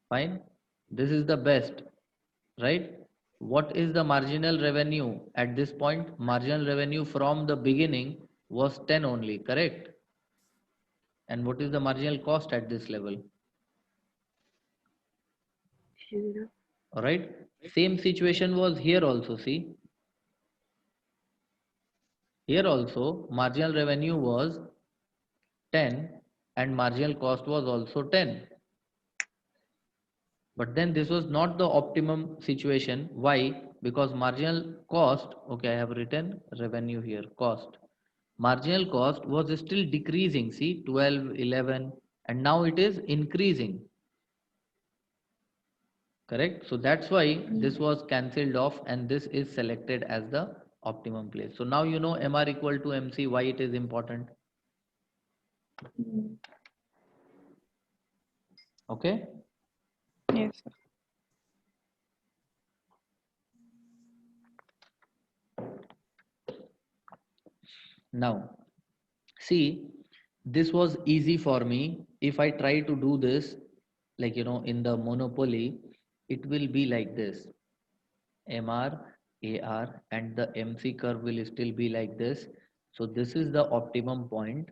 Fine. This is the best, right? What is the marginal revenue at this point? Marginal revenue from the beginning was 10 only, correct? And what is the marginal cost at this level? Zero. All right. Same situation was here also. See, here also marginal revenue was 10 and marginal cost was also 10. But then this was not the optimum situation. Why? Because marginal cost, okay, I have written revenue here, cost. Marginal cost was still decreasing, see, 12, 11, and now it is increasing. Correct? So that's why this was cancelled off and this is selected as the optimum place. So now you know MR equal to MC, why it is important. Mm. Okay? Yes, sir. Now, see, this was easy for me. If I try to do this, in the monopoly, it will be like this. MR, AR, and the MC curve will still be like this. So this is the optimum point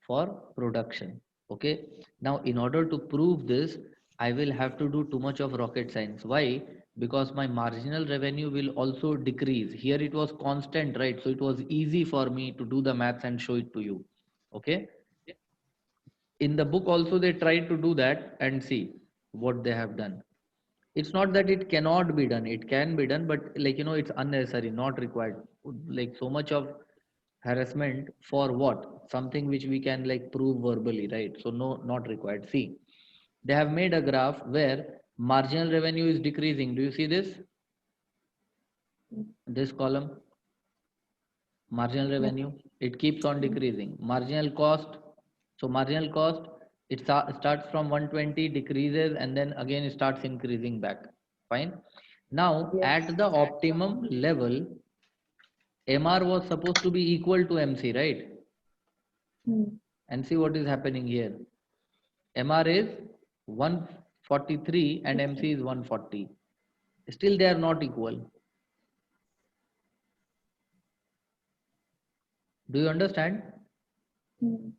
for production. Okay. Now, in order to prove this, I will have to do too much of rocket science. Why? Because my marginal revenue will also decrease. Here it was constant, right? So it was easy for me to do the maths and show it to you. Okay. In the book also they tried to do that and see what they have done. It's not that it cannot be done, it can be done, but it's unnecessary, not required. Like so much of harassment for what? Something which we can prove verbally, right? So no, not required. See, they have made a graph where marginal revenue is decreasing. Do you see this column? Marginal Yes. revenue, it keeps on decreasing. Marginal cost, so marginal cost, it starts from 120, decreases, and then again it starts increasing back. Fine. Now Yes. at the optimum level, MR was supposed to be equal to MC, right? Mm. And see what is happening here. MR is 143 and MC is 140. Still they are not equal. Do you understand?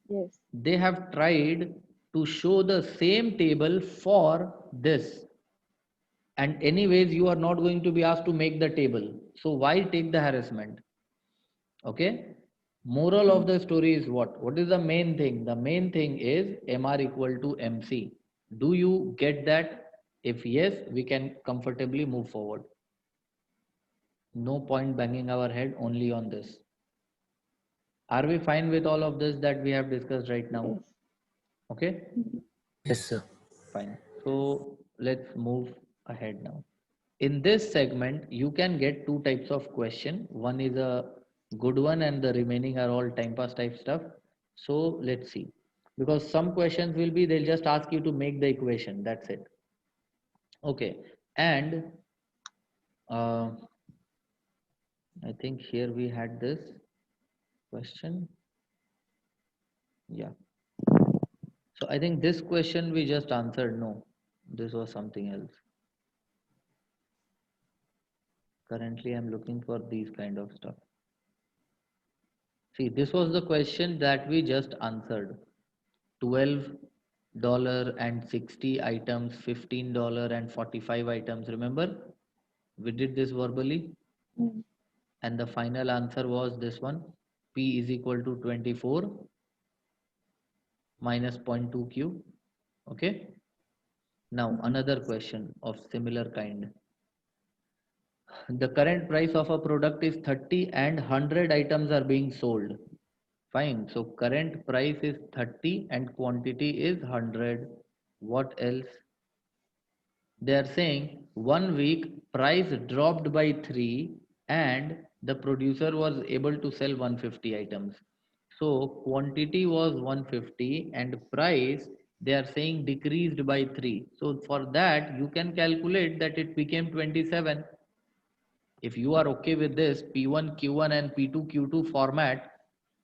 Yes. They have tried to show the same table for this. And anyways, you are not going to be asked to make the table. So why take the harassment? Okay. Moral of the story is what? What is the main thing? The main thing is MR equal to MC. Do you get that? If yes, we can comfortably move forward. No point banging our head only on this. Are we fine with all of this that we have discussed right now? Yes. Okay, Yes, sir. fine. So let's move ahead now. In this segment, you can get two types of question. One is a good one and the remaining are all time pass type stuff. So let's see. Because some questions will be, they'll just ask you to make the equation. That's it. Okay. And uh, I think here we had this question. Yeah. So I think this question we just answered no. This was something else. Currently, I'm looking for these kind of stuff. See, this was the question that we just answered. $12 and 60 items, $15 and 45 items. Remember? We did this verbally. Mm. And the final answer was this one. P is equal to 24 minus 0.2 Q. Okay. Now another question of similar kind. The current price of a product is 30 and 100 items are being sold. Fine. So current price is 30 and quantity is 100. What else? They are saying 1 week price dropped by 3 and the producer was able to sell 150 items. So quantity was 150 and price they are saying decreased by 3. So for that you can calculate that it became 27. If you are okay with this P1 Q1 and P2 Q2 format,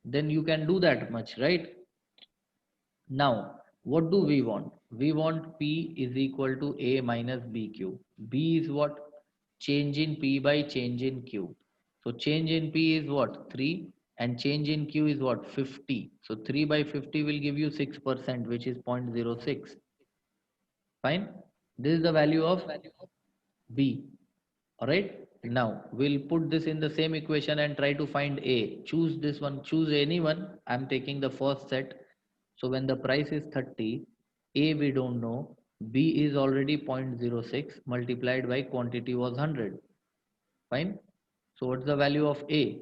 then you can do that much, right? Now, what do we want? We want P is equal to A minus BQ. B is what? Change in P by change in Q. So change in P is what? 3 and change in Q is what? 50. So 3 by 50 will give you 6%, which is 0.06. Fine. This is the value of B. Alright. Now we'll put this in the same equation and try to find A. Choose this one, choose anyone. I'm taking the first set. So when the price is 30, A we don't know, B is already 0.06 multiplied by quantity was 100. Fine. So what's the value of A?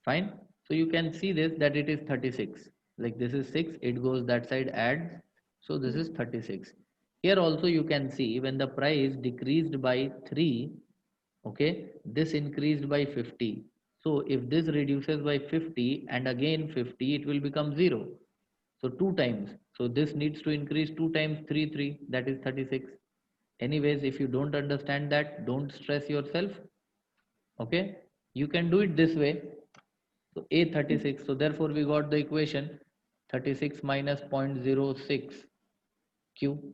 Fine. So you can see this that it is 36. Like this is 6, it goes that side adds. So this is 36. Here also you can see when the price decreased by 3, okay, this increased by 50. So if this reduces by 50 and again 50, it will become 0. So 2 times. So this needs to increase 2 times 3, that is 36. Anyways, if you don't understand that, don't stress yourself. Okay, you can do it this way. So A 36. So therefore we got the equation 36 minus 0.06 Q.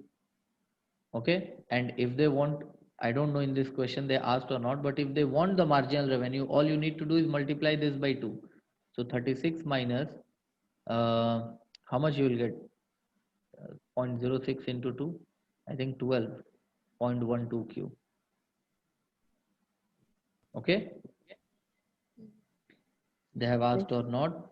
Okay, and if they want, I don't know in this question they asked or not, but if they want the marginal revenue, all you need to do is multiply this by 2. So 36 minus uh, how much you will get? 0.06 into 2, I think 12.12 Q. Okay, they have asked or not?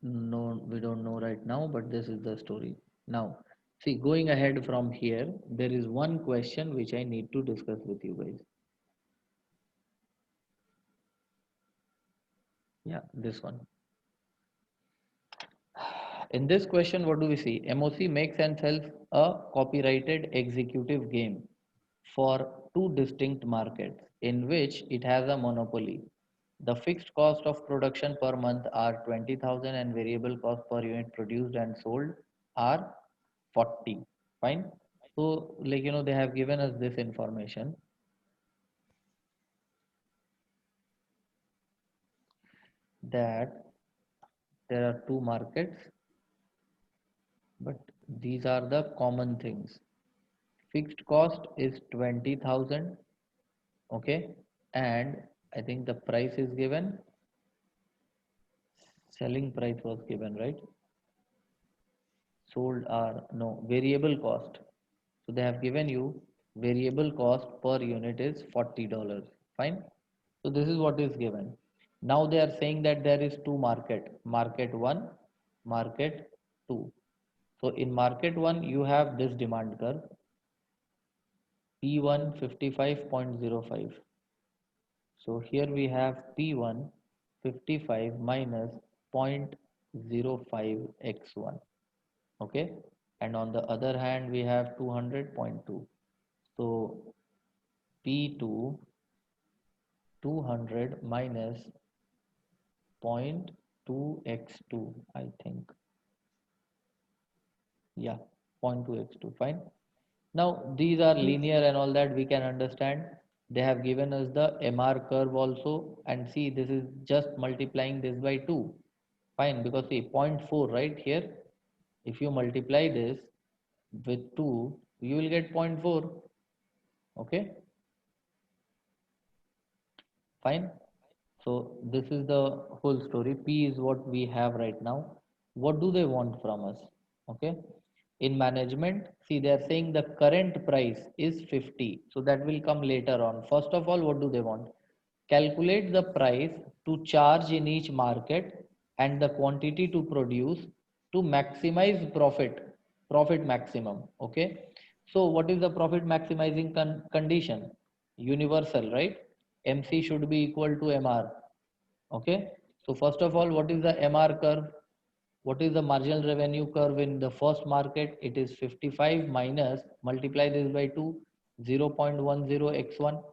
No, we don't know right now, but this is the story. Now, see, going ahead from here, there is one question which I need to discuss with you guys. Yeah, this one. In this question, what do we see? MOC makes and sells a copyrighted executive game for two distinct markets in which it has a monopoly. The fixed cost of production per month are 20,000 and variable cost per unit produced and sold are 40. Fine. So, like, they have given us this information that there are two markets, but these are the common things. Fixed cost is 20,000. Okay. And I think the price is given selling price was given, right? Sold are, no, variable cost. So they have given you variable cost per unit is $40. Fine. So this is what is given. Now they are saying that there is two market one, market two. So in market one, you have this demand curve, P1 55.05. So here we have P1 55 minus 0.05 x1. Okay. And on the other hand, we have 200.2. So P2 200 minus 0.2 x2, I think. Yeah, 0.2 x2, fine. Now these are linear and all that we can understand. They have given us the MR curve also, and see this is just multiplying this by 2. Fine, because see 0.4 right here. If you multiply this with 2, you will get 0.4. Okay, fine. So this is the whole story. P is what we have right now. What do they want from us? Okay. In management, see they are saying the current price is 50. So that will come later on. First of all, what do they want? Calculate the price to charge in each market and the quantity to produce to maximize profit maximum. Okay. So what is the profit maximizing condition? Universal, right? MC should be equal to MR. Okay. So first of all, what is the MR curve? What is the marginal revenue curve in the first market? It is 55 minus, multiply this by 2, 0.10 x1.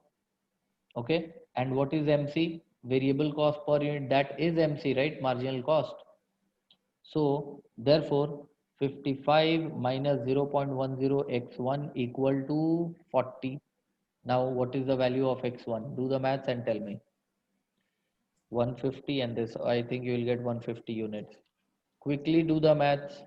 Okay. And what is MC? Variable cost per unit. That is MC, right? Marginal cost. So therefore 55 minus 0.10 x1 equal to 40. Now what is the value of x1? Do the maths and tell me. 150, and this I think you will get 150 units. Quickly do the maths.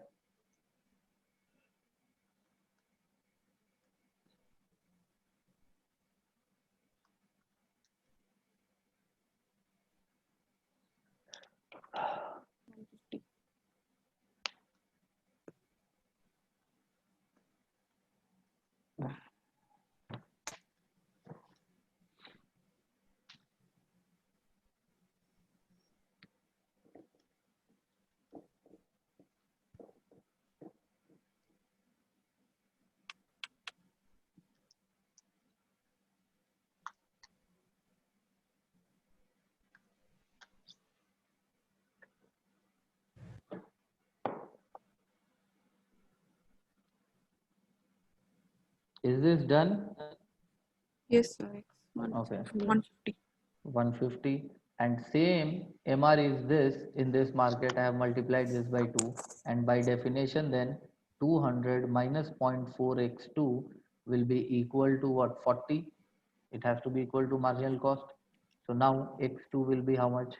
Is this done? Yes, sir. Okay. 150. 150, and same MR is this in this market. I have multiplied this by 2, and by definition then 200 minus 0.4 x2 will be equal to what? 40. It has to be equal to marginal cost. So now x2 will be how much?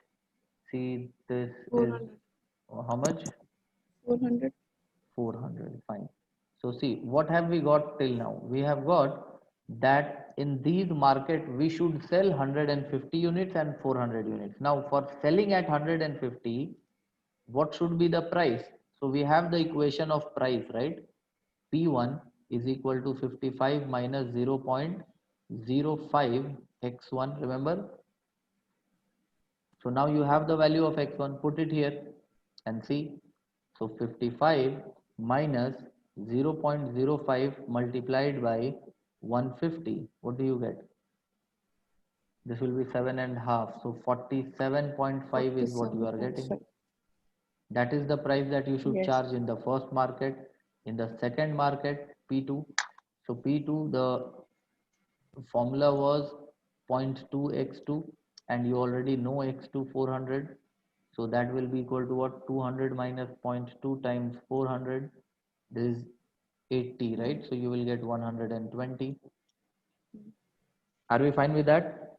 See, this is 400. how much? 400. 400. Fine. So see, what have we got till now? We have got that in these market we should sell 150 units and 400 units. Now for selling at 150, what should be the price? So we have the equation of price, right? P1 is equal to 55 minus 0.05 x1, remember? So now you have the value of x1, put it here and see. So 55 minus 0.05 multiplied by 150, what do you get? This will be 7.5. So 47.5 is what you are getting. 47.5. That is the price that you should Yes. charge in the first market. In the second market, P2. So P2, the formula was 0.2 x2, and you already know x2 400. So that will be equal to what? 200 minus 0.2 times 400. This is 80, right? So you will get 120. Are we fine with that?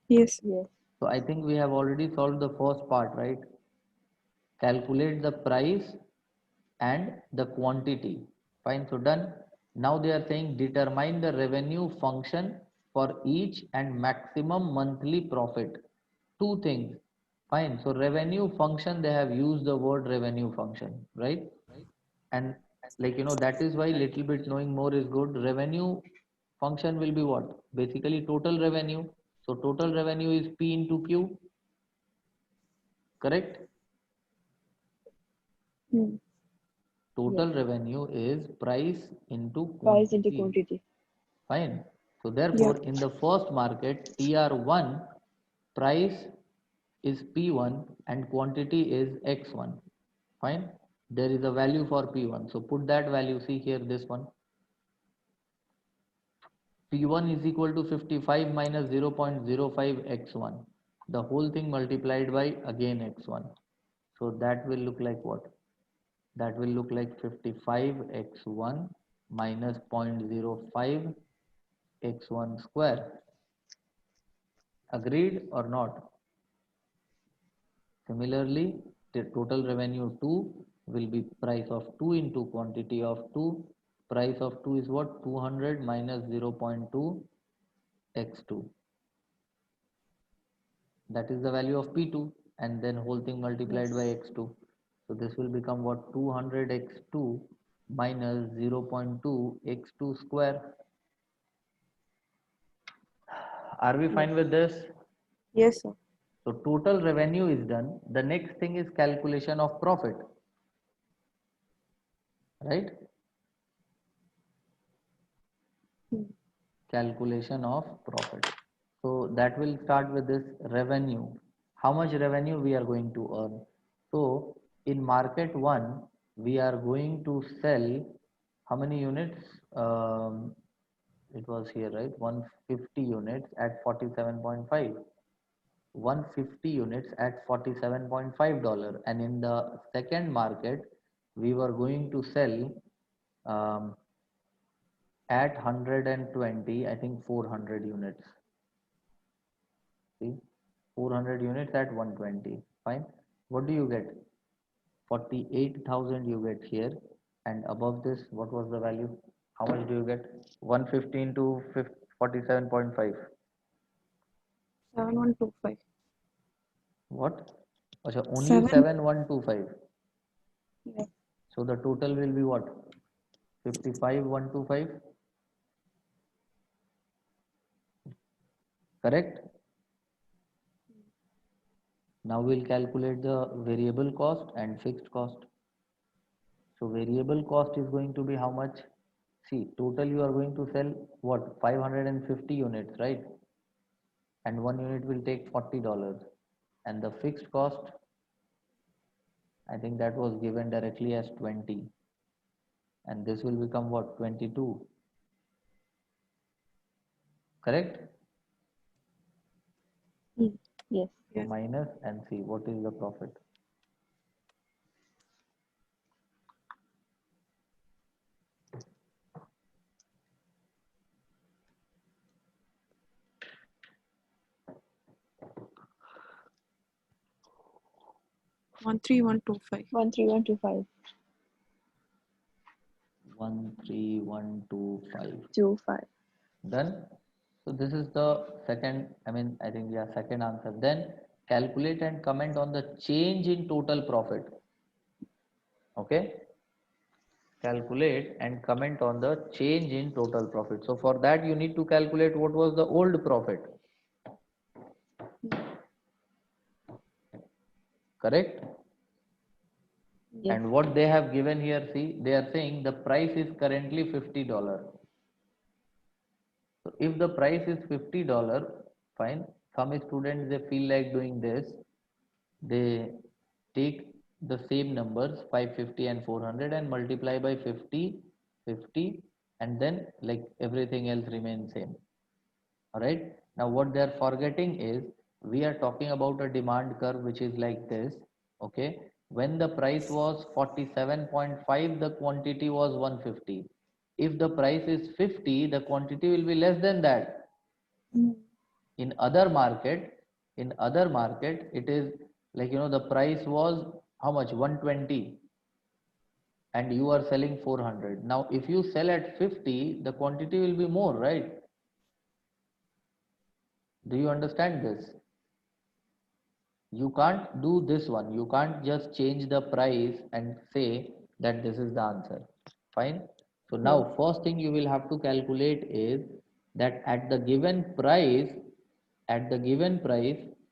Yes. Yes. So I think we have already solved the first part, right? Calculate the price and the quantity. Fine, so done. Now they are saying determine the revenue function for each and maximum monthly profit. Two things. Fine. So revenue function, they have used the word revenue function, right? And like, that is why little bit knowing more is good. Revenue function will be what? Basically total revenue. So total revenue is P into Q, correct? Hmm. Total Yes. revenue is price into Price into quantity. quantity. Fine. So Yeah. therefore, in the first market, TR1, price is P1 and quantity is X1. Fine. There is a value for P1. So put that value, see here, this one. P1 is equal to 55 minus 0.05 X1. The whole thing multiplied by again X1. So that will look like what? That will look like 55 X1 minus 0.05 X1 square. Agreed or not? Similarly, the total revenue 2 will be price of 2 into quantity of 2. Price of 2 is what? 200 minus 0.2 x2. That is the value of P2, and then whole thing multiplied by Yes. x2. So this will become what? 200 x2 minus 0.2 x2 square. Are we Yes. fine with this? Yes, sir. So total revenue is done. The next thing is calculation of profit, right? Hmm. Calculation of profit. So that will start with this revenue. How much revenue we are going to earn? So in market one, we are going to sell how many units? It was here, right? 150 units at 47.5. 150 units at $47.5. And in the second market, we were going to sell um, at 120, I think 400 units. See, 400 units at 120. Fine. What do you get? 48,000 you get here. And above this, what was the value? How much do you get? 115 to 47.5. 7125. What? Achha, only 7. 7125. Yeah. So the total will be what? 55,125. Correct? Now we'll calculate the variable cost and fixed cost. So variable cost is going to be how much? See, total you are going to sell what? 550 units, right? And one unit will take $40. And the fixed cost, I think that was given directly as 20. And this will become what? 22. Correct? Hmm. Yes. So Yes. minus and see what is the profit. One three one two five. 13125. 13125. 25. Done. So this is the second, I think, yeah, second answer. Then calculate and comment on the change in total profit. Okay. Calculate and comment on the change in total profit. So for that you need to calculate what was the old profit. Correct. Yes. And what they have given here, see, they are saying the price is currently $50. So if the price is $50, fine. Some students, they feel like doing this. They take the same numbers 550 and 400 and multiply by 50, 50, and then like everything else remains same. All right. Now what they are forgetting is we are talking about a demand curve which is like this. Okay. When the price was 47.5, the quantity was 150. If the price is 50, the quantity will be less than that. Hmm. In other market, it is like, the price was how much? 120, and you are selling 400. Now if you sell at 50, the quantity will be more, right? Do you understand this? You can't do this one. You can't just change the price and say that this is the answer. Fine. So now first thing you will have to calculate is that at the given price,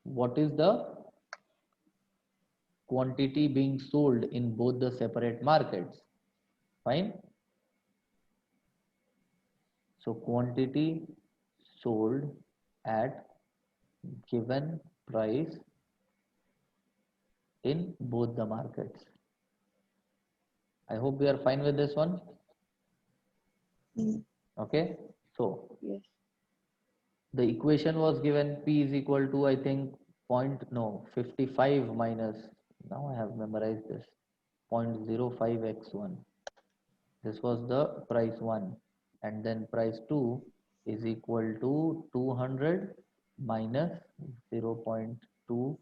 what is the quantity being sold in both the separate markets. Fine. So quantity sold at given price in both the markets. I hope we are fine with this one. Mm. Okay. So Yes. the equation was given P is equal to, I think, 55 minus, now I have memorized this, 0.05 x1. This was the price 1, and then price 2 is equal to 200 minus 0.2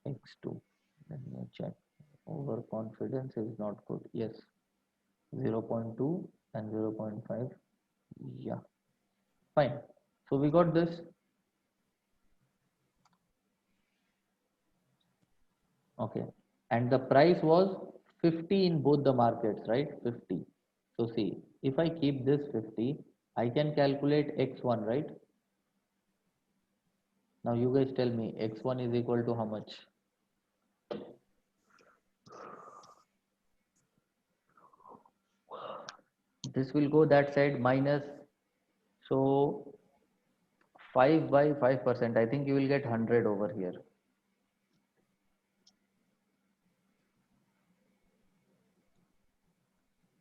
x2. Let me check. Overconfidence is not good. Yes, 0.2 and 0.5. Yeah, fine. So we got this. Okay, and the price was 50 in both the markets, right? 50. So see, if I keep this 50, I can calculate x1, right? Now you guys tell me x1 is equal to how much? This will go that side minus, so 5 by 5%. I think you will get 100 over here.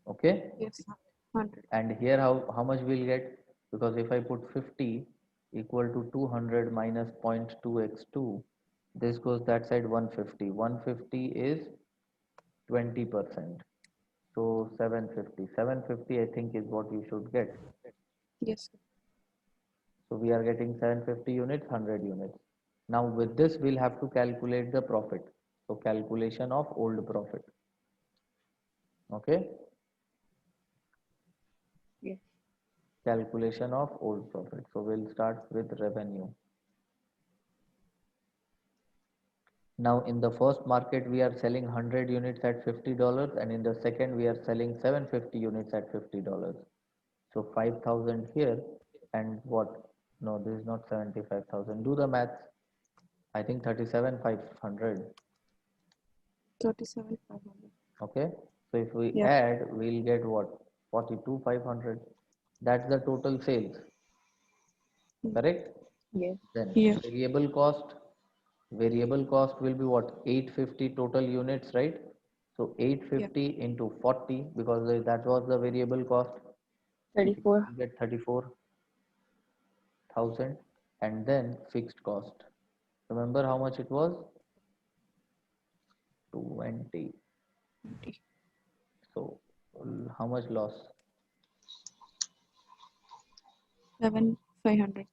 Okay, Yes, sir. 100. and here how much we'll get? Because if I put 50 equal to 200 minus 0.2 x2, this goes that side 150. 150 is 20%. So 750. 750 I think is what you should get. Yes, sir. So we are getting 750 units, 100 units. Now with this we'll have to calculate the profit. So calculation of old profit. Okay. Yes. Calculation of old profit. So we'll start with revenue. Now in the first market we are selling 100 units at $50, and in the second we are selling 750 units at $50. So 5,000 here, and what? No, this is not 75,000. Do the maths. I think 37,500. 37,500. Okay. So if we Yeah. add, we'll get what? 42,500. That's the total sales. Correct? Yes. Then Yeah. variable cost. Variable cost will be what? 850 total units, right? So Yeah. 850 into 40, because that was the variable cost. 34. You get 34,000, and then fixed cost. Remember how much it was? 20. 20. So how much loss? 11,500.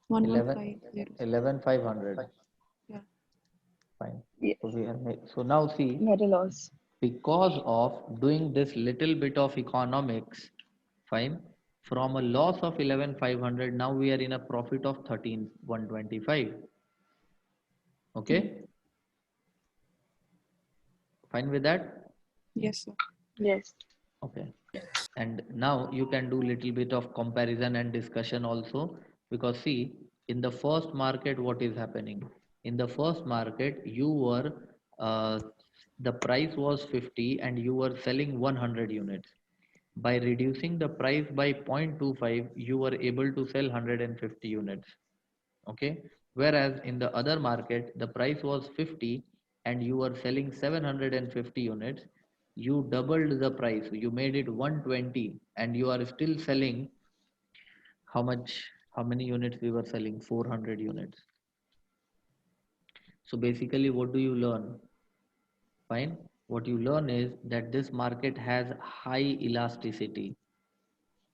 1150. 11,500. Yeah. Fine. Yes. So now see, Net loss. because of doing this little bit of economics, fine, from a loss of 11,500, now we are in a profit of 13,125. Okay, fine with that? Yes, sir. Yes. Okay. And now you can do little bit of comparison and discussion also, because see, in the first market what is happening? In the first market you were the price was 50 and you were selling 100 units. By reducing the price by 0.25 you were able to sell 150 units. Okay, whereas in the other market the price was 50 and you were selling 750 units. You doubled the price, you made it 120, and you are still selling how much? How many units we were selling? 400 units. So basically what do you learn? Fine, what you learn is that this market has high elasticity.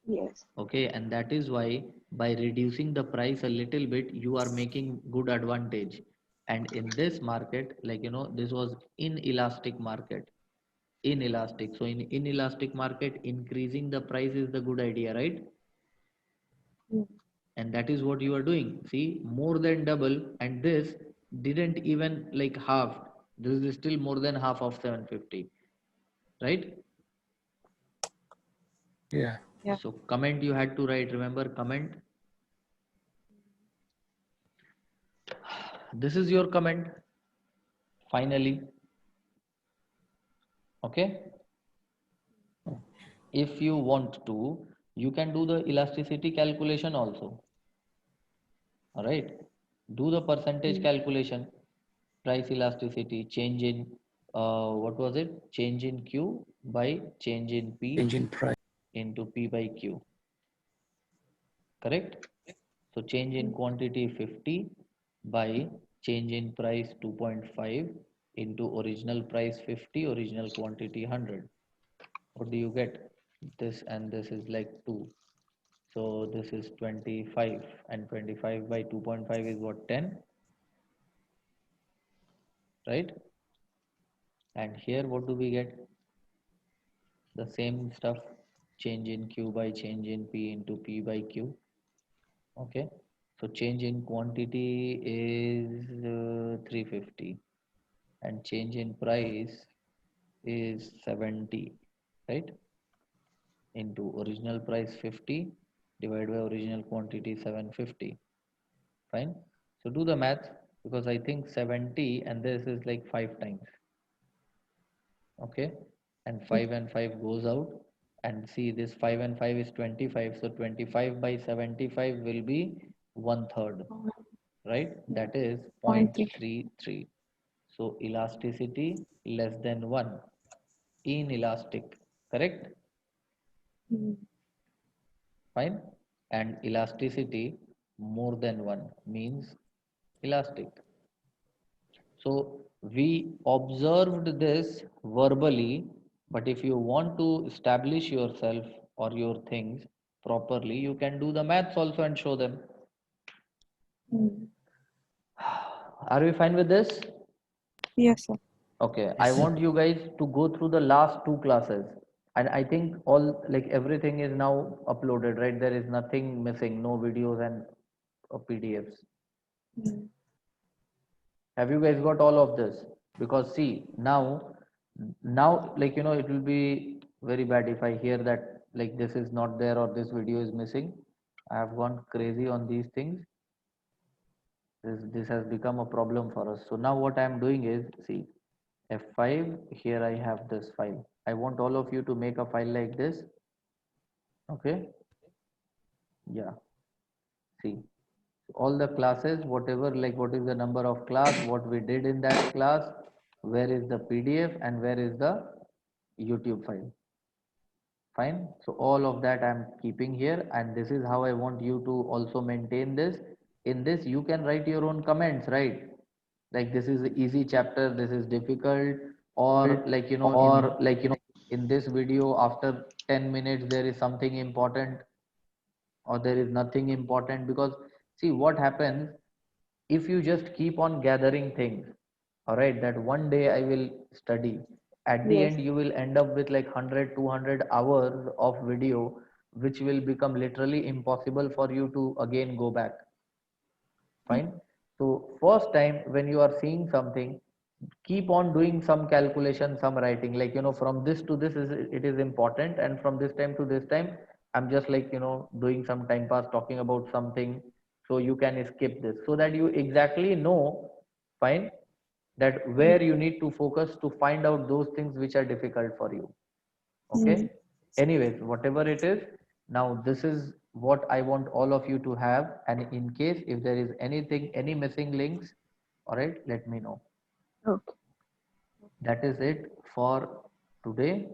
Yes. Okay, and that is why by reducing the price a little bit you are making good advantage. And in this market, like this was inelastic market. Inelastic, so in inelastic market increasing the price is the good idea, right? Mm. And that is what you are doing. See, more than double. And this didn't even like half. This is still more than half of 750, right? Yeah. Yeah. So comment you had to write, remember comment. This is your comment finally. Okay, if you want to, you can do the elasticity calculation also. All right, do the percentage calculation. Price elasticity, change in what was it, change in Q by change in P Change in price. into P by Q, correct? So change in quantity 50 by change in price 2.5 into original price 50, original quantity 100. What do you get? This and this is like 2. So this is 25, and 25 by 2.5 is what, 10, right? And here what do we get? The same stuff, change in Q by change in P into P by Q. Okay, so change in quantity is 350 and change in price is 70, right? Into original price 50 divided by original quantity 750. Fine. So do the math, because I think 70 and this is like 5 times. Okay, and 5 and 5 goes out, and see this 5 and 5 is 25, so 25 by 75 will be 1/3, right? That is 0.3. 0.33. So elasticity less than 1, inelastic, correct? Fine. And elasticity more than 1 means elastic. So we observed this verbally, but if you want to establish yourself or your things properly, you can do the maths also and show them. Are we fine with this? Yes, sir. Okay, I want you guys to go through the last 2 classes, and I think all, like everything is now uploaded, right? There is nothing missing, no videos and PDFs. Have you guys got all of this? Because see, now like it will be very bad if I hear that like this is not there or this video is missing. I have gone crazy on these things. This has become a problem for us. So now what I am doing is, see, F5, here I have this file. I want all of you to make a file like this. Okay, yeah, see, all the classes, whatever, like what is the number of class, what we did in that class, where is the PDF and where is the YouTube file. Fine, so all of that I'm keeping here, and this is how I want you to also maintain this. In this you can write your own comments, right? Like this is an easy chapter, this is difficult, or like in this video after 10 minutes there is something important or there is nothing important. Because see what happens, if you just keep on gathering things, all right, that one day I will study, at the Yes. end you will end up with like 100 200 hours of video, which will become literally impossible for you to again go back. Fine. So first time when you are seeing something, keep on doing some calculation, some writing, like from this to this is it is important, and from this time to this time I'm just like doing some time pass talking about something, so you can skip this so that you exactly know, fine, that where you need to focus to find out those things which are difficult for you. Okay, anyways, whatever it is, now this is what I want all of you to have, and in case if there is anything, any missing links, all right, let me know. Okay. That is it for today.